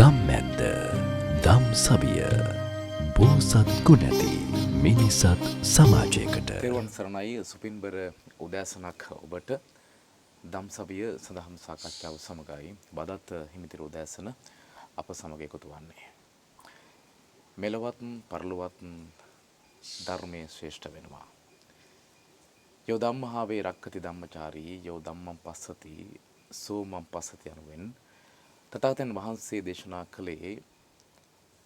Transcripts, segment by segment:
ගම්මැද්ද දම් සවිය බෝසත් ගුණැති මිනිසත් සමාජයකට තෙරුවන් සරණයි සුපින්බර උදෑසනක් ඔබට දම්සවිය සඳහම් සාකච්ඡාව සමගයි බදත් හිමිතිර උදෑසන අප සමග එකතු වන්නේ. මෙලවත් පරලොවත් ධර්මයේ ශ්‍රේෂ්ඨ වෙනවා. යෝ ධම්මහාවේ රක්කති ධම්මචාරී යෝ ධම්මං පස්සති සෝමං පස්සති යනුවෙන් තථාගතයන් වහන්සේ දේශනා කළේ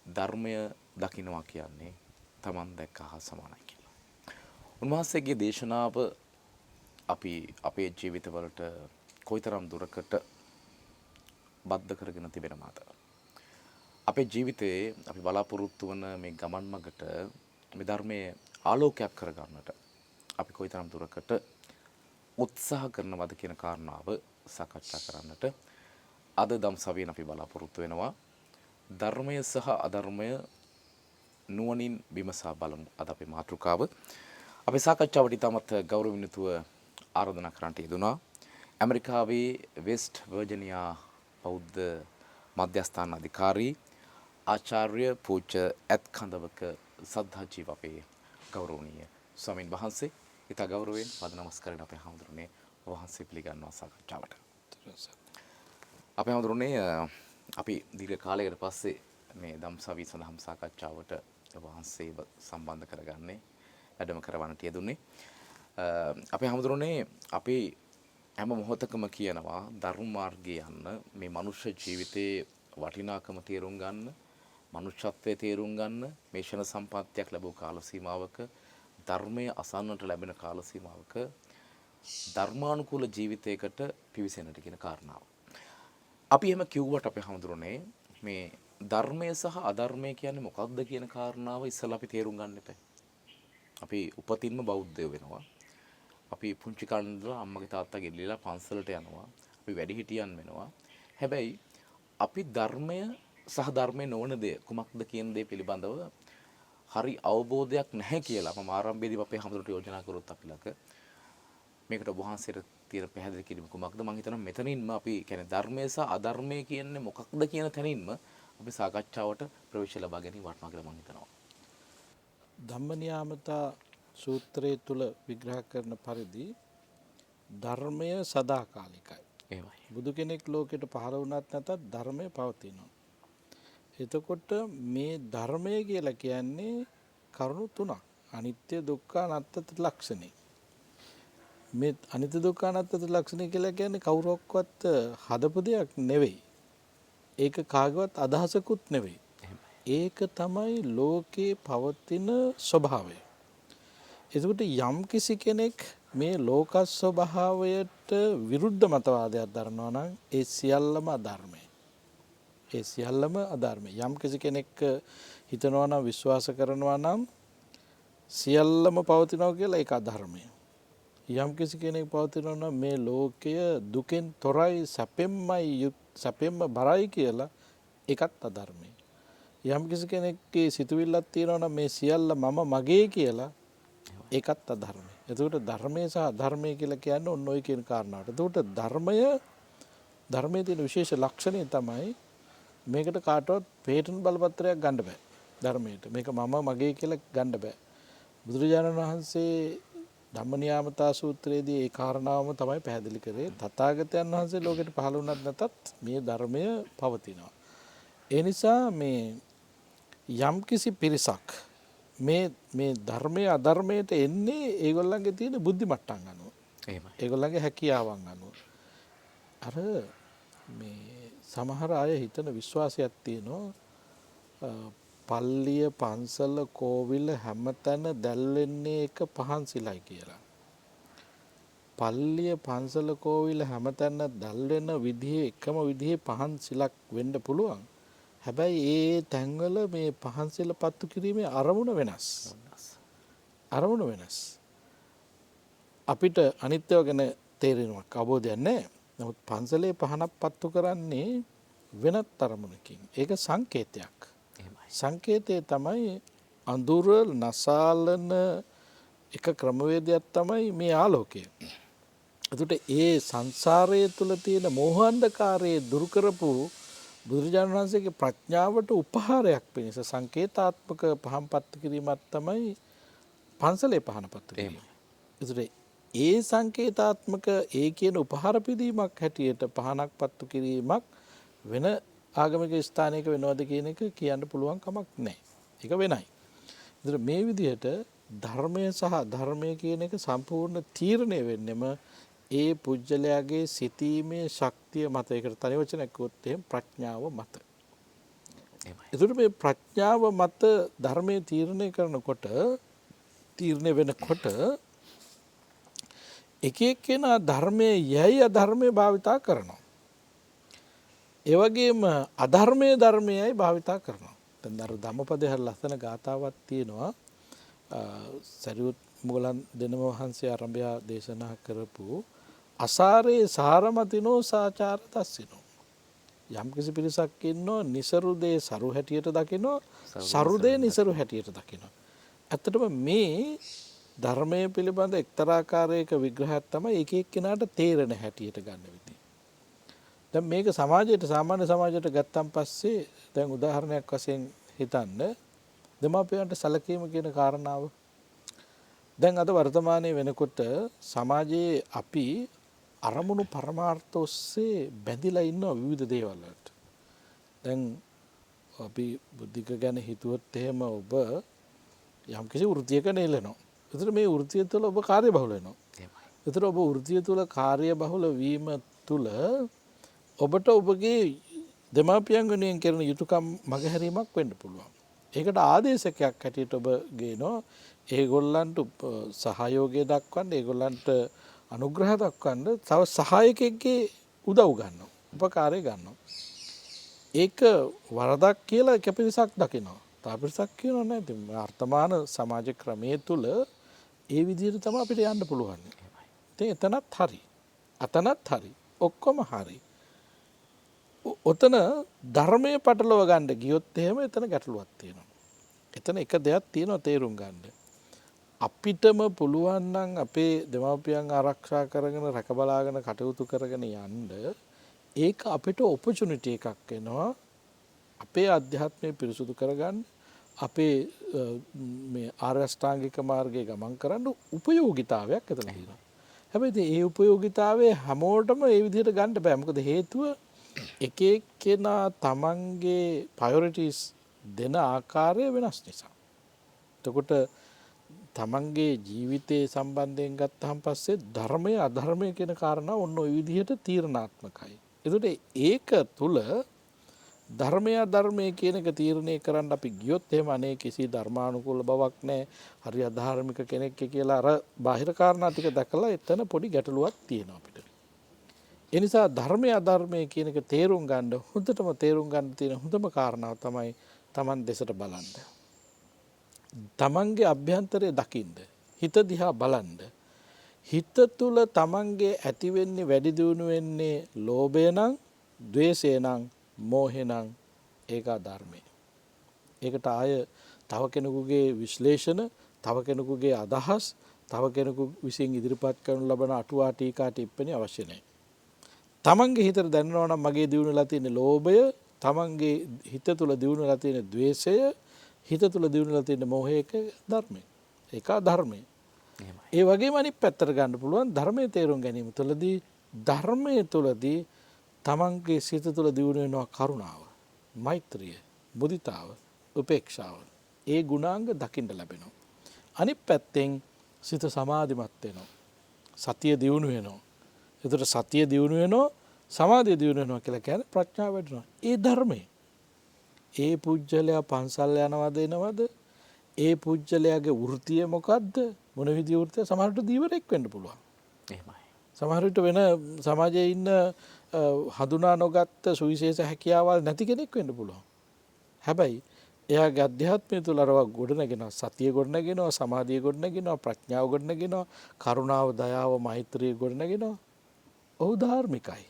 ධර්මය දකින්නවා කියන්නේ තමන් දැක්ක හා සමානයි කියලා. උන්වහන්සේගේ දේශනාව අපි අපේ ජීවිතවලට කොයිතරම් දුරකට බද්ධ කරගෙන තිබෙනවද? අපේ ජීවිතයේ අපි බලාපොරොත්තු වන මේ ගමන් මගට මේ ධර්මයේ ආලෝකයක් කරගන්නට අපි කොයිතරම් දුරකට උත්සාහ කරනවද කියන කාරණාව සාකච්ඡා කරන්නට අද දම්සවියෙන් අපි බලාපොරොත්තු වෙනවා. ධර්මය සහ අධර්මය නුවණින් විමසා බලමු. අද අපේ මාතෘකාව අපේ සාකච්ඡාවට ඉතාමත් ගෞරවණීයව ආරාධනා කරන්නට යෙදුනා. ඇමරිකාවේ වෙස්ට් වර්ජිනියා බෞද්ධ මධ්‍යස්ථාන අධිකාරී ආචාර්ය පූජ්‍ය ඇත්කඳවක සද්ධාජීව අපේ ගෞරවනීය ස්වාමින් වහන්සේ ඉතා ගෞරවයෙන් පද නමස්කාරයෙන් අපේ හඳුරන්නේ වහන්සේ පිළිගන්නවා සාකච්ඡාවට. අපේ හඳුරන්නේ අපි දීර්ඝ කාලයකට පස්සේ මේ ධම්සවි සඳහම් සාකච්ඡාවට වහන්සේව සම්බන්ධ කරගන්නේ වැඩම කරවන්නට යෙදුනේ. අපේ හඳුරන්නේ අපි හැම මොහොතකම කියනවා ධර්ම මාර්ගයේ යන්න මේ මනුෂ්‍ය ජීවිතයේ වටිනාකම තේරුම් ගන්න, මනුෂ්‍යත්වයේ තේරුම් ගන්න මේ ෂණ සම්පත්තියක් ලැබුව කාල සීමාවක ධර්මයේ අසන්නට ලැබෙන කාල සීමාවක ධර්මානුකූල ජීවිතයකට පිවිසෙන්නට කියන කාරණාව. අපි එහෙම කිව්වට අපේ හඳුරන්නේ මේ ධර්මය සහ අධර්මය කියන්නේ මොකක්ද කියන කාරණාව ඉස්සෙල්ලා අපි තේරුම් ගන්න එපා. අපි උපතින්ම බෞද්ධයෝ වෙනවා. අපි පුංචි කාලේ ඉඳලා අම්මගේ තාත්තගේ ඉල්ලලා පන්සලට යනවා. අපි වැඩිහිටියන් වෙනවා. හැබැයි අපි ධර්මය සහ ධර්මය නොවන දේ කුමක්ද කියන දේ පිළිබඳව හරි අවබෝධයක් නැහැ කියලා මම ආරම්භයේදී අපේ හැමදෙරට යෝජනා කරොත් අපි ළඟ මේකට ඔබ වහන්සේට තියෙන පැහැදිලි කිරීම කුමක්ද? මම හිතනවා මෙතනින්ම අපි කියන්නේ ධර්මය සහ අධර්මය කියන්නේ මොකක්ද කියන තැනින්ම අපි සාකච්ඡාවට ප්‍රවේශ ලබා ගැනීම වටිනවා කියලා මම හිතනවා. ධම්මනියාමතා සූත්‍රයේ තුල විග්‍රහ කරන පරිදි ධර්මය සදාකාලිකයි. එහෙමයි. බුදු කෙනෙක් ලෝකෙට පහළ වුණත් නැතත් ධර්මය පවතිනවා. එතකොට මේ ධර්මය කියලා කියන්නේ කරුණු තුනක්. අනිත්‍ය දුක්ඛ අනාත්ම ලක්ෂණේ. මේ අනිත්‍ය දුක්ඛ අනාත්ම ලක්ෂණේ කියලා කියන්නේ කවුරක්වත් හදපු දෙයක් නෙවෙයි. ඒක කාගවත් අදහසකුත් නෙවෙයි. ඒක තමයි ලෝකේ පවතින ස්වභාවය. එතකොට යම් කිසි කෙනෙක් මේ ලෝක ස්වභාවයට විරුද්ධ මතවාදයක් දරනවා නම් ඒ සියල්ලම අධර්මයි. ඒ සියල්ලම අධර්මයි. යම් කිසි කෙනෙක් හිතනවා නම් විශ්වාස කරනවා නම් සියල්ලම පවතිනවා කියලා ඒක අධර්මයි. යම් කිසි කෙනෙක් පවතිනවා නම් මේ ලෝකය දුකෙන් තොරයි සැපෙන්ම බරයි කියලා ඒකත් අධර්මයි. යම් කිසි කෙනෙක්ගේ සිතුවිල්ලක් තියෙනවා නම් මේ සියල්ල මම මගේ කියලා ඒකත් අධර්මයි. එතකොට ධර්මය සහ අධර්මය කියලා කියන්නේ ඔන්න ඔය කියන කාරණාවට. එතකොට ධර්මයේ තියෙන විශේෂ ලක්ෂණය තමයි මේකට කාටවත් පේටන්ට් බලපත්‍රයක් ගන්න බෑ. ධර්මයට මේක මම මගේ කියලා ගන්න බෑ. බුදුරජාණන් වහන්සේ ධම්මනියාමතා සූත්‍රයේදී ඒ කාරණාවම තමයි පැහැදිලි කරේ. තථාගතයන් වහන්සේ ලෝකෙට පහළ වුණත් නැතත් මේ ධර්මය පවතිනවා. ඒ නිසා මේ යම්කිසි පිරිසක් මේ ධර්මයේ අධර්මයට එන්නේ ඒගොල්ලන්ගේ තියෙන බුද්ධි මට්ටම් අනුව. එහෙමයි. ඒගොල්ලන්ගේ හැකියාවන් අනුව. අර මේ සමහර අය හිතන විශ්වාසයක් තියෙනවා පල්ලිය පන්සල කෝවිල හැමතැන දැල්වෙන්නේ එක පහන්සිලයි කියලා. පල්ලිය පන්සල කෝවිල හැමතැන දැල්වෙන විදිහේ එකම විදිහේ පහන්සිලක් වෙන්න පුළුවන්. හැබැයි ඒ තැන්වල මේ පහන්සිල පත්තු කිරීමේ අරමුණ වෙනස්. අරමුණ වෙනස්. අපිට අනිත්‍යව ගැන තේරෙනවක් අවබෝධයක් නැහැ. නමුත් පන්සලේ පහනක් පත්තු කරන්නේ වෙනත් අරමුණකින්. ඒක සංකේතයක්. සංකේතය තමයි අඳුර නසාලන එක ක්‍රමවේදයක් තමයි මේ ආලෝකය. එතකොට ඒ සංසාරය තුළ තියෙන මෝහ අන්ධකාරයේ දුරු කරපු බුදුරජාණන් වහන්සේගේ ප්‍රඥාවට උපහාරයක් පිණිස සංකේතාත්මක පහන් පත්තු කිරීමක් තමයි පන්සලේ පහන පත්තු කිරීම. ඒතර ඒ සංකේතාත්මක ඒ කියන උපහාර පිදීමක් හැටියට පහනක් පත්තු කිරීමක් වෙන ආගමික ස්ථානයක වෙනවද කියන එක කියන්න පුළුවන් කමක් නැහැ. ඒක වෙනයි. ඒතර මේ විදිහට ධර්මය සහ ධර්මය කියන එක සම්පූර්ණ තීරණය වෙන්නෙම ඒ පුජ්‍යලයාගේ සිතීමේ ශක්තිය මත. ඒකට තනි වචනයක් කිව්වොත් එහෙම ප්‍රඥාව මත. ඒතර මේ ප්‍රඥාව මත ධර්මයේ තීරණය කරනකොට තීරණය වෙනකොට එක එක්කෙනා ධර්මයේ යයි අධර්මයේ භාවිතා කරනවා. ඒ වගේම අධර්මයේ ධර්මයයි භාවිතා කරනවා. දැන් අර ධම්මපදයේ හරි ලස්සන ගාතාවක් තියෙනවා. සරියුත් මුගලන් දෙනම වහන්සේ ආරම්භය දේශනා කරපු අසාරේ සාරමතිනෝ සාචාර තස්සිනෝ. යම් කිසි පිරිසක් ඉන්නෝ නිසරු දේ සරු හැටියට දකිනෝ සරු දේ නිසරු හැටියට දකිනෝ. ඇත්තටම මේ ධර්මයේ පිළිබඳ එක්තරාකාරයක විග්‍රහයක් තමයි එක එක්කෙනාට තේරෙන හැටියට ගන්න විදිහ. දැන් මේක සමාජයට සාමාන්‍ය සමාජයට ගත්තන් පස්සේ දැන් උදාහරණයක් වශයෙන් හිතන්න දෙමාපියන්ට සැලකීම කියන කාරණාව. දැන් අද වර්තමානයේ වෙනකොට සමාජයේ අපි අරමුණු පරමාර්ථ ඔස්සේ බැඳිලා ඉන්න විවිධ දේවල් වලට. දැන් අපි බුද්ධික ගැන හිතුවොත් එහෙම ඔබ යම්කිසි වෘත්තියක නෙලනවා. ඒතර මේ වෘත්තිය තුළ ඔබ කාර්යබහුල වෙනවා. ඒතර ඔබ වෘත්තිය තුළ කාර්යබහුල වීම තුළ ඔබට ඔබගේ දෙමාපියන් වෙනුවෙන් කරන යුතුයකම් මගහැරීමක් වෙන්න පුළුවන්. ඒකට ආදේශකයක් හැටියට ඔබ ගේනවා. ඒගොල්ලන්ට සහයෝගය දක්වන්න, ඒගොල්ලන්ට අනුග්‍රහ දක්වන්න තව සහායකෙක්ගේ උදව් ගන්නවා, උපකාරය ගන්නවා. ඒක වරදක් කියලා එක පිරිසක් දකිනවා. තව පිරිසක් කියනවා නෑ. ඉතින් වර්තමාන සමාජ ක්‍රමයේ තුල ඒ විදිහට තමයි අපිට යන්න පුළුවන්. ඉතින් එතනත් හරි. අතනත් හරි. ඔක්කොම හරි. ඔතන ධර්මයේ පටලව ගන්න ගියොත් එහෙම එතන ගැටලුවක් තියෙනවා. එතන එක දෙයක් තියෙනවා තේරුම් ගන්න. අපිටම පුළුවන් නම් අපේ දෙමාපියන් ආරක්ෂා කරගෙන රැක බලාගෙන කටයුතු කරගෙන යන්න ඒක අපිට ඔපචුනිටි එකක් වෙනවා. අපේ අධ්‍යාත්මය පිරිසුදු කරගන්න, අපේ මේ ආර්ය අෂ්ටාංගික මාර්ගයේ ගමන් කරන්න උපයෝගීතාවයක් එතන තියෙනවා. හැබැයි ඒ උපයෝගීතාවය හැමෝටම ඒ විදිහට ගන්න බෑ. මොකද හේතුව එක එක්කෙනා තමන්ගේ ප්‍රයොරිටිස් දෙන ආකාරය වෙනස් නිසා. එතකොට තමන්ගේ ජීවිතයේ සම්බන්ධයෙන් ගත්තහම පස්සේ ධර්මය අධර්මය කියන කාරණා ඔන්න ඔය විදිහට තීරණාත්මකයි. ඒකට ඒක තුල ධර්මය අධර්මය කියන එක තීරණය කරන්න අපි ගියොත් එහෙම අනේ කිසි ධර්මානුකූල බවක් නැහැ, හරි අධාර්මික කෙනෙක් කියලා අර බාහිර කාරණා ටික දැකලා එතන පොඩි ගැටලුවක් තියෙනවා අපිට. ඒ නිසා ධර්මය අධර්මය කියන එක තේරුම් ගන්න හොඳටම තේරුම් ගන්න තියෙන හොඳම කාරණාව තමයි Taman දෙසට බලන්න. තමන්ගේ අභ්‍යන්තරය දකින්න, හිත දිහා බලන්න. හිත තුල තමන්ගේ ඇති වෙන්නේ වැඩි දියුණු වෙන්නේ ලෝභය නම්, ද්වේෂය නම්, මෝහය නම් ඒක ධර්මය. ඒකට ආය තව කෙනෙකුගේ විශ්ලේෂණ, තව කෙනෙකුගේ අදහස්, තව කෙනෙකු විසින් ඉදිරිපත් කරනු ලබන අටුවා ටීකා ටිප්පණි අවශ්‍ය නැහැ. තමන්ගේ හිතට දැනෙනවා නම් මගේ දියුණුවලා තියෙන ලෝභය, තමන්ගේ හිත තුල දියුණුවලා තියෙන ද්වේෂය, හිත තුල දියුණුවලා තියෙන මොහේක ධර්මය. ඒක ධර්මය. ඒ වගේම අනිත් පැත්තට ගන්න පුළුවන් ධර්මයේ තේරුම් ගැනීම තුළදී ධර්මයේ තුළදී තමන්ගේ සිත තුළ දියුණු වෙනවා කරුණාව, මෛත්‍රිය, මුදිතාව, උපේක්ෂාව. ඒ ගුණාංග දකින්න ලැබෙනවා. අනිත් පැත්තෙන් සිත සමාධිමත් වෙනවා. සතිය දියුණු වෙනවා. ඒතර සතිය දියුණු වෙනවා, සමාධිය දියුණු වෙනවා කියලා කියන්නේ ප්‍රඥාව වැඩිනවා. ඒ ධර්මයේ ඒ පුජ්‍යලයා පන්සල් යනවද එනවද? ඒ පුජ්‍යලයාගේ වෘත්තිය මොකද්ද? මොන විදිහේ වෘත්තිය? සමහරට දීවරෙක් වෙන්න පුළුවන්. එහෙමයි. සමහර විට වෙන සමාජයේ ඉන්න හඳුනා නොගත්ත සුවිශේෂ හැකියාවල් නැති කෙනෙක් වෙන්න පුළුවන්. හැබැයි එයාගේ අධ්‍යාත්මය තුළ අරව ගොඩනගෙනවා, සතිය ගොඩනගෙනවා, සමාධිය ගොඩනගෙනවා, ප්‍රඥාව ගොඩනගෙනවා, කරුණාව, දයාව, මෛත්‍රිය ගොඩනගෙනවා. ඔහු ධාර්මිකයි.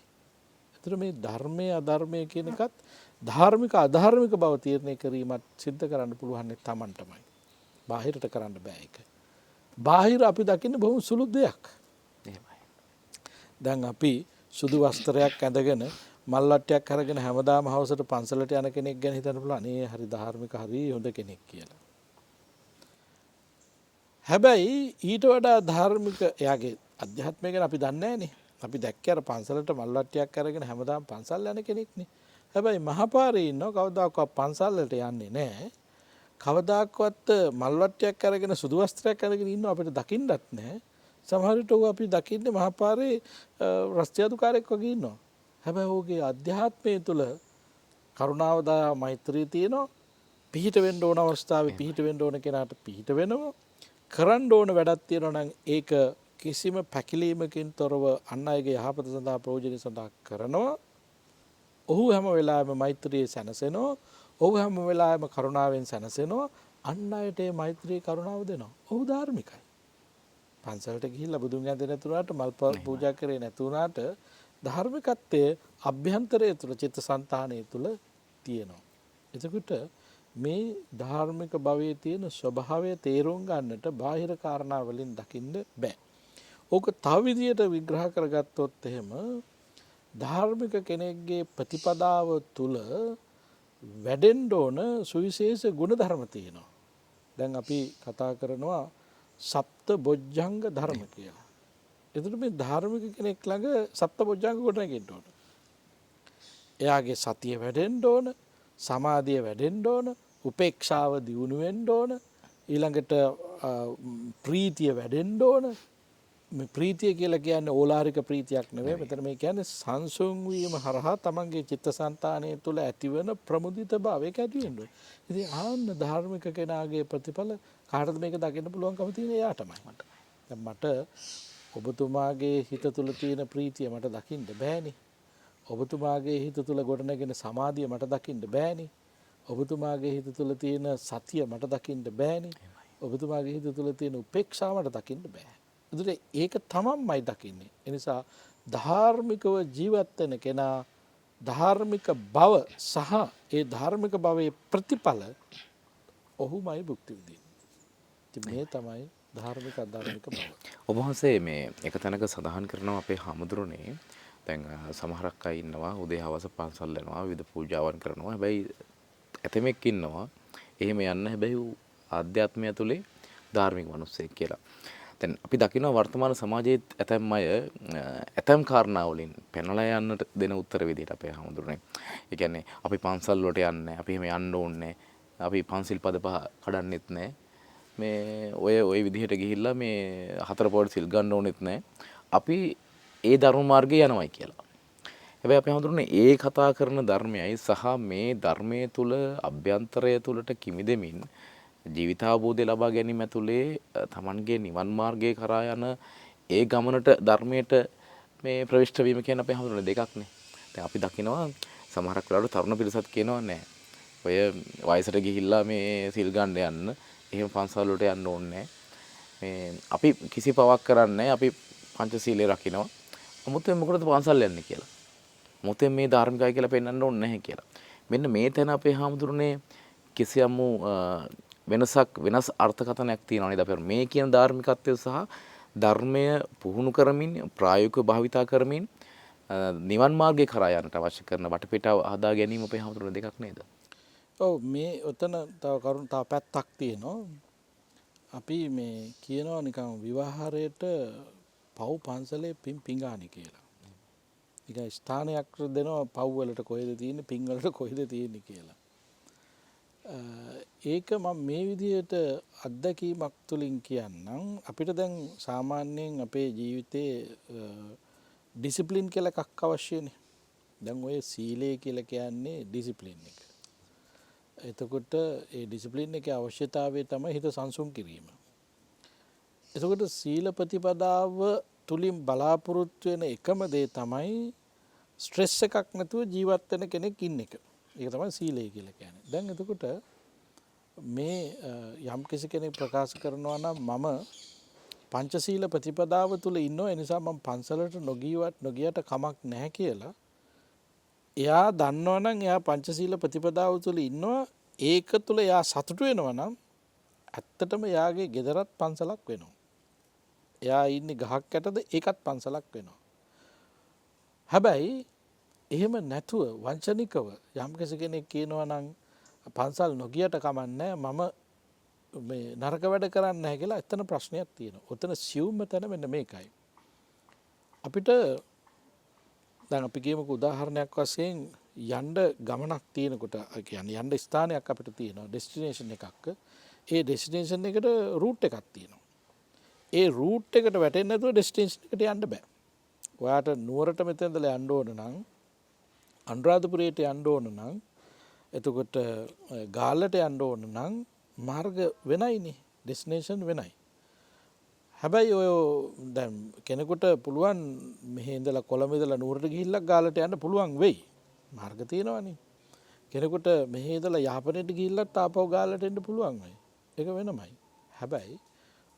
ඒතර මේ ධර්මයේ අධර්මයේ කියන එකත් ධාර්මික අධාර්මික බව තීරණය කිරීමත් සිද්ධ කරන්න පුළුවන් තමන්ටමයි. බාහිරට කරන්න බෑ ඒක. බාහිර අපි දකින්නේ බොහොම සුළු දෙයක්. එහෙමයි. දැන් අපි සුදු වස්ත්‍රයක් ඇඳගෙන මල්ලට්ටයක් අරගෙන හැමදාම හවසට පන්සලට යන කෙනෙක් ගැන හිතන්න පුළුවන් අනේ හරි ධාර්මික හරි හොඳ කෙනෙක් කියලා. හැබැයි ඊට වඩා ධාර්මික එයාගේ අධ්‍යාත්මය ගැන අපි දන්නේ නැහනේ. අපි දැක්කේ අර පන්සලට මල්ලට්ටයක් අරගෙන හැමදාම පන්සල් යන කෙනෙක්නේ. හැබැයි මහපාරේ ඉන්නව කවදාකවත් පන්සල්වලට යන්නේ නැහැ. කවදාකවත් මල්වට්ටයක් අරගෙන සුදු වස්ත්‍රයක් අරගෙන ඉන්නව අපිට දකින්නත් නැහැ. සමහර විට අපි දකින්නේ මහපාරේ රස්තියාදුකාරයෙක් වගේ ඉන්නවා. හැබැයි ඔහුගේ අධ්‍යාත්මය තුළ කරුණාව දයාව මෛත්‍රිය තියෙනවා. පිහිට වෙන්න ඕන අවස්ථාවේ පිහිට වෙන්න ඕන කෙනාට පිහිට වෙනවා. කරන්න ඕන වැඩක් තියෙනවා නම් ඒක කිසිම පැකිලීමකින් තොරව අන් අයගේ යහපත සඳහා ප්‍රයෝජන සඳහා කරනවා. ඔහු හැම වෙලාවෙම මෛත්‍රියේ සැනසෙනවා. ඔහු හැම වෙලාවෙම කරුණාවෙන් සැනසෙනවා. අන් අයට මේ මෛත්‍රී කරුණාව දෙනවා. ඔහු ධාර්මිකයි. පන්සලට ගිහිල්ලා බුදුන් ඇඳේ නැතුණාට මල් පූජා කරේ නැතුණාට ධාර්මිකත්වයේ අභ්‍යන්තරය තුළ චිත්තසංතානය තුළ තියෙනවා. එතකොට මේ ධාර්මික භවයේ තියෙන ස්වභාවය තේරුම් ගන්නට බාහිර කාරණා වලින් දකින්න බෑ. ඕක තව විදියට විග්‍රහ කරගත්තොත් එහෙම ධාර්මික කෙනෙක්ගේ ප්‍රතිපදාව තුළ වැඩෙන්න ඕන සුවිශේෂ ගුණ ධර්ම තියෙනවා. දැන් අපි කතා කරනවා සප්ත බොජ්ජංග ධර්ම කියලා. එතකොට මේ ධාර්මික කෙනෙක් ළඟ සප්ත බොජ්ජංග කොට නැගෙන්න ඕන. එයාගේ සතිය වැඩෙන්න ඕන, සමාධිය වැඩෙන්න ඕන, උපේක්ෂාව දියුණු වෙන්න ඕන, ඊළඟට ප්‍රීතිය වැඩෙන්න ඕන. මේ ප්‍රීතිය කියලා කියන්නේ ඕලාරික ප්‍රීතියක් නෙවෙයි. මෙතන මේ කියන්නේ සංසුන් වීම හරහා තමන්ගේ චිත්තසංතානය තුළ ඇතිවන ප්‍රමුදිත භාවයක ඇති වෙන්න ඕනේ. ඉතින් ආන්න ධාර්මික කෙනාගේ ප්‍රතිඵල කාටද මේක දකින්න පුළුවන්කම තියෙන එයාටමයි. දැන් මට ඔබතුමාගේ හිත තුළ තියෙන ප්‍රීතිය මට දකින්න බෑනේ. ඔබතුමාගේ හිත තුළ ගොඩනගෙන සමාධිය මට දකින්න බෑනේ. ඔබතුමාගේ හිත තුළ තියෙන සතිය මට දකින්න බෑනේ. ඔබතුමාගේ හිත තුළ තියෙන උපේක්ෂාව මට දකින්න බෑ. ඒක තමන්මයි දකින්නේ. එනිසා ධාර්මිකව ජීවත් වෙන කෙනා ධාර්මික බව සහ ඒ ධාර්මික භවයේ ප්‍රතිඵල ඔහුමයි භුක්ති විඳින්නේ. මේ තමයි ධාර්මික අධාර්මික බව. ඔබ වහන්සේ මේ එක තැනක සඳහන් කරනවා අපේ හාමුදුරනේ දැන් සමහරක් අය ඉන්නවා උදේ හවස පන්සල් යනවා විවිධ පූජාවන් කරනවා. හැබැයි ඇතමෙක් ඉන්නවා එහෙම යන්න හැබැයි ආධ්‍යාත්මය තුලේ ධාර්මික මිනිස්සෙක් කියලා. දැන් අපි දකිනවා වර්තමාන සමාජයේ ඇතැම් අය ඇතැම් කාරණා වලින් පැනලා යන්නට දෙන උත්තර විදිහට අපේ හාමුදුරනේ. ඒ කියන්නේ අපි පන්සල් වලට යන්නේ අපි එහෙම යන්න ඕනේ. අපි පන්සිල් පද පහ කඩන්නෙත් නැහැ. මේ ඔය විදිහට ගිහිල්ලා මේ හතර පොඩි සිල් ගන්න ඕනෙත් නැහැ. අපි ඒ ධර්ම මාර්ගේ යනවායි කියලා. හැබැයි අපි හඳුනන්නේ ඒ කතා කරන ධර්මයයි සහ මේ ධර්මයේ තුල අභ්‍යන්තරය තුලට කිමිදෙමින් ජීවිතාවබෝධය ලබා ගැනීම ඇතුලේ තමන්ගේ නිවන් මාර්ගයේ කරා යන ඒ ගමනට ධර්මයට මේ ප්‍රවිෂ්ඨ වීම කියන අපේ හඳුනන දෙකක්නේ. දැන් අපි දකිනවා සමහරක් වෙලාවට තරුණ පිරිසත් කියනවා නෑ. ඔය වයසට ගිහිල්ලා මේ සිල් ගන්න යන්න, එහෙම පන්සල් වලට යන්න ඕනේ මේ අපි කිසි පවක් කරන්නේ අපි පංචශීලයේ රකින්නවා. මොකද මොකටද පන්සල් යන්නේ කියලා. මොකද මේ ධර්මිකයි කියලා පෙන්වන්න ඕනේ නැහැ කියලා. මෙන්න මේ තැන අපේ හාමුදුරනේ කිසියම් වෙනස් අර්ථකථනයක් තියෙනවා නේද? අපේ මේ කියන ධාර්මිකත්වය සහ ධර්මය පුහුණු කරමින් ප්‍රායෝගිකව භාවිතා කරමින් නිවන් මාර්ගය කරා යන්නට අවශ්‍ය කරන වටපිටාව හදා ගැනීම අපේ හාමුදුරනේ දෙකක් නේද? ඔව් මේ ඔතන තව කරුණ තව පැත්තක් තියෙනවා. අපි මේ කියනවා නිකන් විවාහරයට පව් පන්සලේ පිංගානි කියලා. නිකන් ස්ථානයක් දෙනවා පව් වලට කොහෙද තියෙන්නේ පිං වලට කොහෙද තියෙන්නේ කියලා. ඒක මම මේ විදිහට අත්දැකීමක් තුලින් කියන්නම්. අපිට දැන් සාමාන්‍යයෙන් අපේ ජීවිතේ ඩිසිප්ලින් කියලා එකක් අවශ්‍යනේ. දැන් ඔය සීලය කියලා කියන්නේ ඩිසිප්ලින් එක. එතකොට ඒ ඩිසිප්ලින් එකේ අවශ්‍යතාවය තමයි හිත සංසුන් කිරීම. එතකොට සීල ප්‍රතිපදාව තුලින් බලාපොරොත්තු වෙන එකම දේ තමයි ස්ට්‍රෙස් එකක් නැතුව ජීවත් වෙන කෙනෙක් ඉන්න එක. ඒක තමයි සීලය කියලා කියන්නේ. දැන් එතකොට මේ යම් කිසි කෙනෙක් ප්‍රකාශ කරනවා නම් මම පංචශීල ප්‍රතිපදාව තුල ඉන්නවා ඒ නිසා මම පන්සලට නොගියට කමක් නැහැ කියලා. එයා දන්නවා නම් එයා පංචශීල ප්‍රතිපදාව තුල ඉන්නවා ඒක තුල එයා සතුටු වෙනවා නම් ඇත්තටම එයාගේ ගෙදරත් පන්සලක් වෙනවා. එයා ඉන්නේ ගහක් යටද ඒකත් පන්සලක් වෙනවා. හැබැයි එහෙම නැතුව වංචනිකව යම් කෙනෙක් කියනවා නම් පන්සල් නොගියට කමන්නේ මම මේ නරක වැඩ කරන්නේ නැහැ කියලා එතන ප්‍රශ්නයක් තියෙනවා. ඔතන සියුම්ම තැන මෙන්න මේකයි. අපිට දැන් අපි කියමුකෝ උදාහරණයක් වශයෙන් යන්න ගමනක් තියෙනකොට කියන්නේ යන්න ස්ථානයක් අපිට තියෙනවා ඩෙස්ටිනේෂන් එකක්. ඒ ඩෙස්ටිනේෂන් එකට රූට් එකක් තියෙනවා. ඒ රූට් එකට වැටෙන්නේ නැතුව ඩෙස්ටිනේෂන් එකට යන්න බෑ. ඔයාට නුවරට මෙතන ඉඳලා යන්න ඕන නම් අනුරාධපුරයට යන්න ඕන නම් එතකොට ගාල්ලට යන්න ඕන නම් මාර්ග වෙනයිනේ ඩෙස්ටිනේෂන් වෙනයි. හැබැයි ඔය දැන් කෙනෙකුට පුළුවන් මෙහි ඉඳලා කොළඹ ඉඳලා නුවරට ගිහිල්ලා ගාල්ලට යන්න පුළුවන් වෙයි. මාර්ග තියෙනවනේ. කෙනෙකුට මෙහි ඉඳලා යාපනයට ගිහිල්ලත් ආපහු ගාල්ලට එන්න පුළුවන් වෙයි. ඒක වෙනමයි. හැබැයි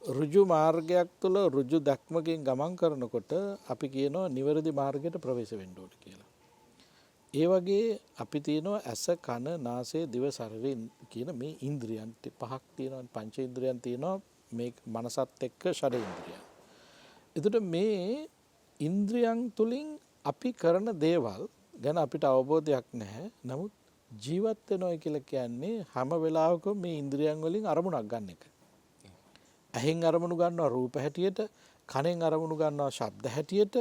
ඍජු මාර්ගයක් තුළ ඍජු දැක්මකින් ගමන් කරනකොට අපි කියනවා නිවැරදි මාර්ගයට ප්‍රවේශ වෙන්න ඕනේ කියලා. ඒ වගේ අපි තියෙනවා ඇස කන නාසය දිව ශරීරය කියන මේ ඉන්ද්‍රියන් පහක් තියෙනවා. පංච ඉන්ද්‍රියන් තියෙනවා මේ මනසත් එක්ක ෂඩේන්ද්‍රියන්. එතකොට මේ ඉන්ද්‍රියන් තුලින් අපි කරන දේවල් ගැන අපිට අවබෝධයක් නැහැ. නමුත් ජීවත් වෙනවා කියලා කියන්නේ හැම වෙලාවකම මේ ඉන්ද්‍රියන් වලින් අරමුණක් ගන්න එක. ඇහෙන් අරමුණු ගන්නවා රූප හැටියට, කනෙන් අරමුණු ගන්නවා ශබ්ද හැටියට,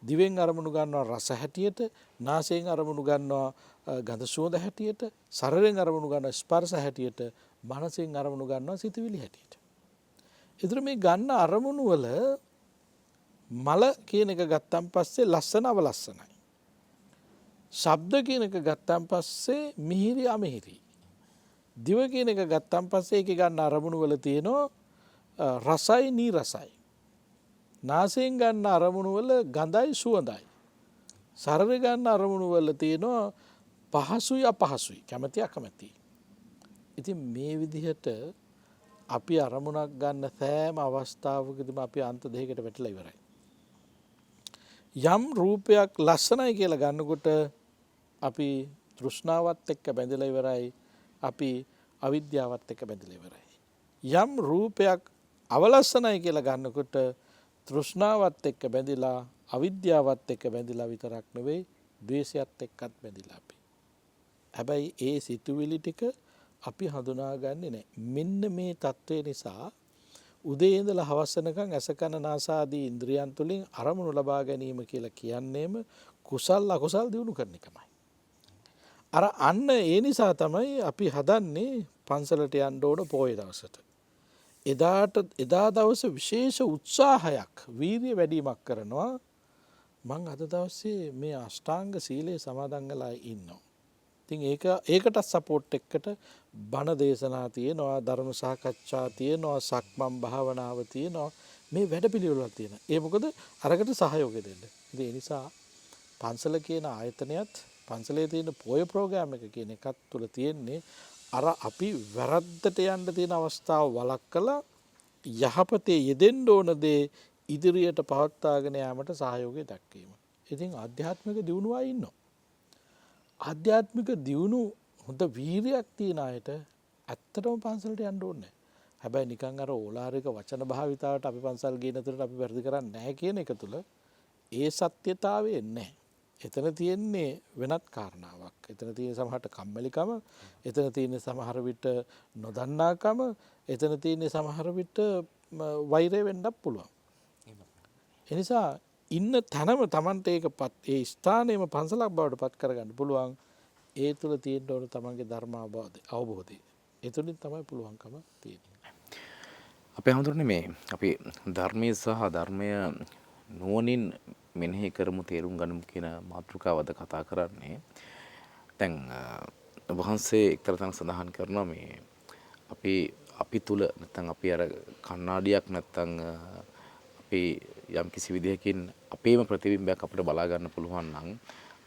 දිවෙන් අරමුණු ගන්නවා රස හැටියට, නාසයෙන් අරමුණු ගන්නවා ගඳ සුවඳ හැටියට, ශරීරයෙන් අරමුණු ගන්නවා ස්පර්ශ හැටියට, මනසෙන් අරමුණු ගන්නවා සිතුවිලි හැටියට. ඒතර මේ ගන්න අරමුණු වල මල කියන එක ගත්තන් පස්සේ ලස්සන අවලස්සනයි. ශබ්ද කියන එක ගත්තන් පස්සේ මිහිරි අමිහිරි. දිව කියන එක ගත්තන් පස්සේ ඒකේ ගන්න අරමුණු වල තියෙනවා රසයි නීරසයි. නාසයෙන් ගන්න අරමුණු වල ගඳයි සුවඳයි. ශරීරයෙන් ගන්න අරමුණු වල තියෙනවා පහසුයි අපහසුයි කැමැති අකමැති. ඉතින් මේ විදිහට අපි අරමුණක් ගන්න සෑම අවස්ථාවකදීම අපි අන්ත දෙකකට වැටලා ඉවරයි. යම් රූපයක් ලස්සනයි කියලා ගන්නකොට අපි තෘෂ්ණාවත් එක්ක බැඳලා ඉවරයි. අපි අවිද්‍යාවත් එක්ක බැඳලා ඉවරයි. යම් රූපයක් අවලස්සනයි කියලා ගන්නකොට තෘෂ්ණාවත් එක්ක බැඳිලා අවිද්‍යාවත් එක්ක බැඳිලා විතරක් නෙවෙයි ද්වේෂයත් එක්කත් බැඳිලා අපි. හැබැයි ඒ සිතුවිලි ටික අපි හඳුනාගන්නේ නැහැ. මෙන්න මේ தત્ත්වය නිසා උදේ ඉඳලා හවස වෙනකන් ඇස කන නාස ආදී ඉන්ද්‍රියන් තුලින් අරමුණු ලබා ගැනීම කියලා කියන්නේම කුසල් අකුසල් දිනු කරන එකමයි. අර අන්න ඒ නිසා තමයි අපි හදන්නේ පන්සලට යන්න ඕන පොයේ දවසට. එදා දවස විශේෂ උත්සාහයක් වීර්ය වැඩිමක් කරනවා. මං අද දවසේ මේ අෂ්ටාංග සීලය සමාදන් වෙලා ඉන්නවා. ඉතින් ඒකට සපෝට් එකට බණ දේශනා තියෙනවා, ධර්ම සාකච්ඡා තියෙනවා, සක්මන් භාවනාව තියෙනවා, මේ වැඩපිළිවෙලක් තියෙනවා. ඒ මොකද අරකට සහයෝගය දෙන්න. ඉතින් ඒ නිසා පන්සල කියන ආයතනයත් පන්සලේ තියෙන පොය ප්‍රෝග්‍රෑම් එක කියන එකත් තුල තියෙන්නේ අර අපි වැරද්දට යන්න තියෙන අවස්ථාව වළක්වලා යහපතේ යෙදෙන්න ඕන දේ ඉදිරියට පවත්වාගෙන යාමට සහයෝගය දක්වීම. ඉතින් ආධ්‍යාත්මික දියුණුවයි ඉන්නවා. ආධ්‍යාත්මික දියුණු හොඳ වීරියක් තියන අයට ඇත්තටම පන්සලට යන්න ඕනේ. හැබැයි නිකන් අර ඕලාරික වචන භාවිතාවට අපි පන්සල් ගියේ නැතුනට අපි වැරදි කරන්නේ නැහැ කියන එක තුල ඒ සත්‍යතාවය නැහැ. එතන තියෙන්නේ වෙනත් කාරණාවක්. එතන තියෙන සමහරට කම්මැලිකම, එතන තියෙන සමහර විට නොදන්නාකම, එතන තියෙන සමහර විට වෛරය වෙන්නත් පුළුවන්. ඒ නිසා ඉන්න තැනම Tamante ඒකපත් ඒ ස්ථානයේම පන්සලක් බවට පත් කරගන්න පුළුවන්. ඒ තුල තියෙන්න ඕන තමන්ගේ ධර්ම අවබෝධය. ඒ තුලින් තමයි පුළුවන්කම තියෙන්නේ. අපේ හැමෝටම මේ අපි ධර්මයේ සහ ධර්මය නුවණින් මෙනෙහි කරමු තේරුම් ගනිමු කියන මාතෘකාවද කතා කරන්නේ. දැන් වහන්සේ එක්තරා තැනක සඳහන් කරනවා මේ අපි තුල නැත්නම් අපි අර කණ්ණාඩියක් නැත්නම් අපි යම් කිසි විදිහකින් අපේම ප්‍රතිබිම්බයක් අපිට බලා ගන්න පුළුවන් නම්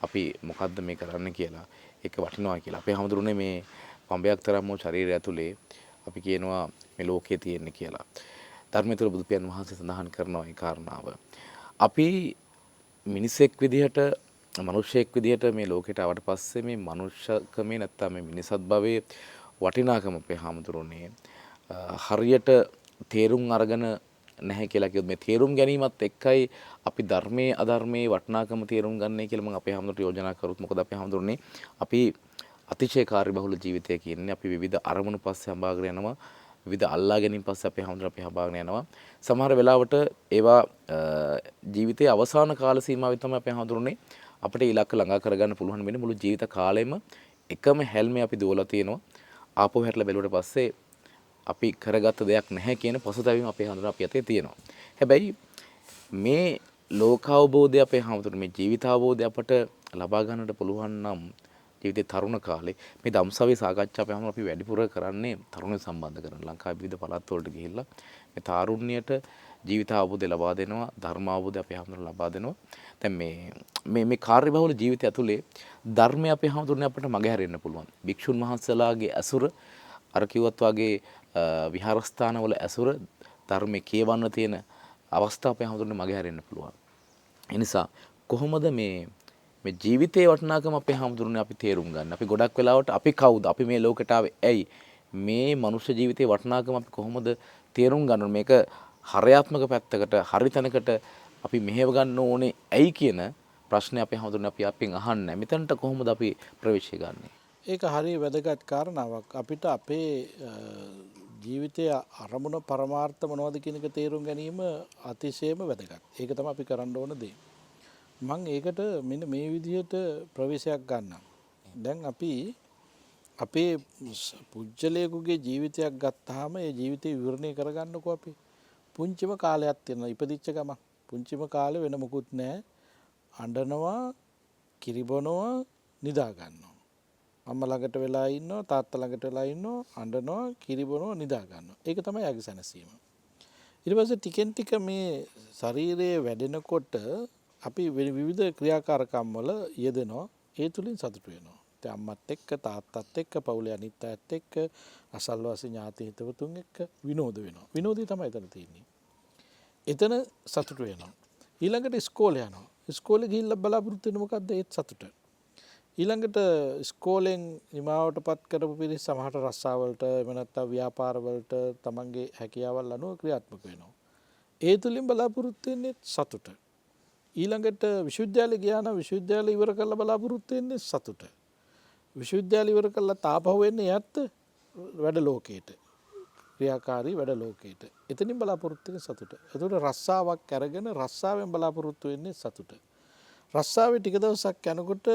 අපි මොකද්ද මේ කරන්න කියලා ඒක වටිනවා කියලා. අපේ හැමදෙරුනේ මේ පඹයක් තරම් වූ ශරීරය ඇතුලේ අපි කියනවා මේ ලෝකයේ තියෙන්නේ කියලා. ධර්මයේ තුල බුදු පියාණන් වහන්සේ සඳහන් කරනවා ඒ කාරණාව. අපි මිනිසෙක් විදිහට මිනිසෙක් විදිහට මේ ලෝකෙට ආවට පස්සේ මේ මනුෂ්‍යකමේ නැත්තම් මේ මිනිසත් භවයේ වටිනාකම අපේ හැමදෙරුනේ හරියට තේරුම් අරගෙන නැහැ කියලා කිව්වොත් මේ තේරුම් ගැනීමත් එක්කයි අපි ධර්මයේ අධර්මයේ වටිනාකම තේරුම් ගන්නයි කියලා මම අපේ හැමෝටම යෝජනා කරොත් මොකද අපේ හැමෝටනේ අපි අතිශයකාරී බහුල ජීවිතය කියන්නේ අපි විවිධ අරමුණු පස්සේ හඹාගෙන යනවා විවිධ අල්ලා ගැනීම පස්සේ අපේ හැමෝටම අපි හඹාගෙන යනවා සමහර වෙලාවට ඒවා ජීවිතයේ අවසාන කාල සීමාවෙ තමයි අපේ හැමෝටනේ අපිට ඉලක්ක ළඟා කරගන්න පුළුවන් වෙන්නේ මුළු ජීවිත කාලෙම එකම හැල්මේ අපි දුවලා තියෙනවා ආපහු හැරලා බැලුවට පස්සේ අපි කරගත්ත දෙයක් නැහැ කියන පසුතැවීම අපේ හඳුනන අපි අතේ තියෙනවා. හැබැයි මේ ලෝකාවබෝධය අපේ හැමෝටම මේ ජීවිතාවබෝධය අපට ලබා ගන්නට පුළුවන් නම් ජීවිතේ තරුණ කාලේ මේ ධම්සාවේ සාකච්ඡා අපේ හැමෝම අපි වැඩිපුර කරන්නේ තරුණ සම්බන්ධ කරන ලංකාවේ විවිධ පළාත් වලට ගිහිල්ලා මේ තාරුණ්‍යයට ජීවිතාවබෝධය ලබා දෙනවා ධර්මාවබෝධය අපේ හැමෝටම ලබා දෙනවා. දැන් මේ කාර්යබහුල ජීවිතය ඇතුලේ ධර්මය අපේ හැමෝටම අපිට මගහැරෙන්න පුළුවන්. භික්ෂුන් වහන්සේලාගේ ඇසුර අර කිව්වත් වගේ විහාරස්ථානවල ඇසුර ධර්මයේ කියවන්න තියෙන අවස්ථා අපේ හැමෝටම මගහැරෙන්න පුළුවන්. ඒ නිසා කොහොමද මේ ජීවිතයේ වටිනාකම අපේ හැමෝටම අපි තේරුම් ගන්න. අපි ගොඩක් වෙලාවට අපි කවුද? අපි මේ ලෝකෙට ආවේ ඇයි? මේ මනුෂ්‍ය ජීවිතයේ වටිනාකම අපි කොහොමද තේරුම් ගන්න? මේක හරයාත්මක පැත්තකට හරි තැනකට අපි මෙහෙව ගන්න ඕනේ ඇයි කියන ප්‍රශ්නේ අපේ හැමෝටම අපි අපෙන් අහන්නේ. මෙතනට කොහොමද අපි ප්‍රවේශය ගන්නෙ? ඒක හරිය වැදගත් කාරණාවක්. අපිට අපේ ජීවිතයේ අරමුණ පරමාර්ථ මොනවද කියන එක තේරුම් ගැනීම අතිශයම වැදගත්. ඒක තමයි අපි කරන්න ඕන දේ. මම ඒකට මෙන්න මේ විදිහට ප්‍රවේශයක් ගන්නම්. දැන් අපි අපේ පුජ්‍යලයකගේ ජීවිතයක් ගත්තාම ඒ ජීවිතේ විවරණය කරගන්නකො අපි. පුංචිම කාලයක් තියෙනවා ඉපදිච්ච ගම. පුංචිම කාලේ වෙන මොකුත් නැහැ. අඬනවා, කිරිබොනවා, නිදා ගන්නවා. අම්මා ළඟට වෙලා ඉන්නවා, තාත්තා ළඟට වෙලා ඉන්නවා, අඬනවා, කිරිබොනවා, නිදා ගන්නවා. ඒක තමයි යාගේ සැනසීම. ඊට පස්සේ ටිකෙන් ටික මේ ශරීරයේ වැඩෙනකොට අපි විවිධ ක්‍රියාකාරකම් වල යෙදෙනවා. ඒ තුලින් සතුට වෙනවා. දැන් අම්මත් එක්ක, තාත්තත් එක්ක, පවුලේ අනිත් අයත් එක්ක, අසල්වාසී ඥාති හිතවතුන් එක්ක විනෝද වෙනවා. විනෝදේ තමයි එතන තියෙන්නේ. එතන සතුට වෙනවා. ඊළඟට ඉස්කෝලේ යනවා. ඉස්කෝලේ ගිහිල්ලා බලාපොරොත්තු වෙන මොකද්ද? ඒත් සතුට. ඊළඟට ඉස්කෝලෙන් නිමාවටපත් කරපු පිරිස සමහරට රස්සාවලට එහෙම නැත්නම් ව්‍යාපාරවලට තමන්ගේ හැකියාවල් අනුව ක්‍රියාත්මක වෙනවා. ඒ තුලින් බලාපොරොත්තු වෙන්නේ සතුට. ඊළඟට විශ්වවිද්‍යාලය ගියා නම් විශ්වවිද්‍යාලය ඉවර කරලා බලාපොරොත්තු වෙන්නේ සතුට. විශ්වවිද්‍යාලය ඉවර කරලා තාපහුව වෙන්නේ යත් වැඩ ලෝකයට. ක්‍රියාකාරී වැඩ ලෝකයට. එතනින් බලාපොරොත්තු වෙන්නේ සතුට. ඒතකොට රස්සාවක් අරගෙන රස්සාවෙන් බලාපොරොත්තු වෙන්නේ සතුට. රස්සාවේ ටික දවසක් යනකොට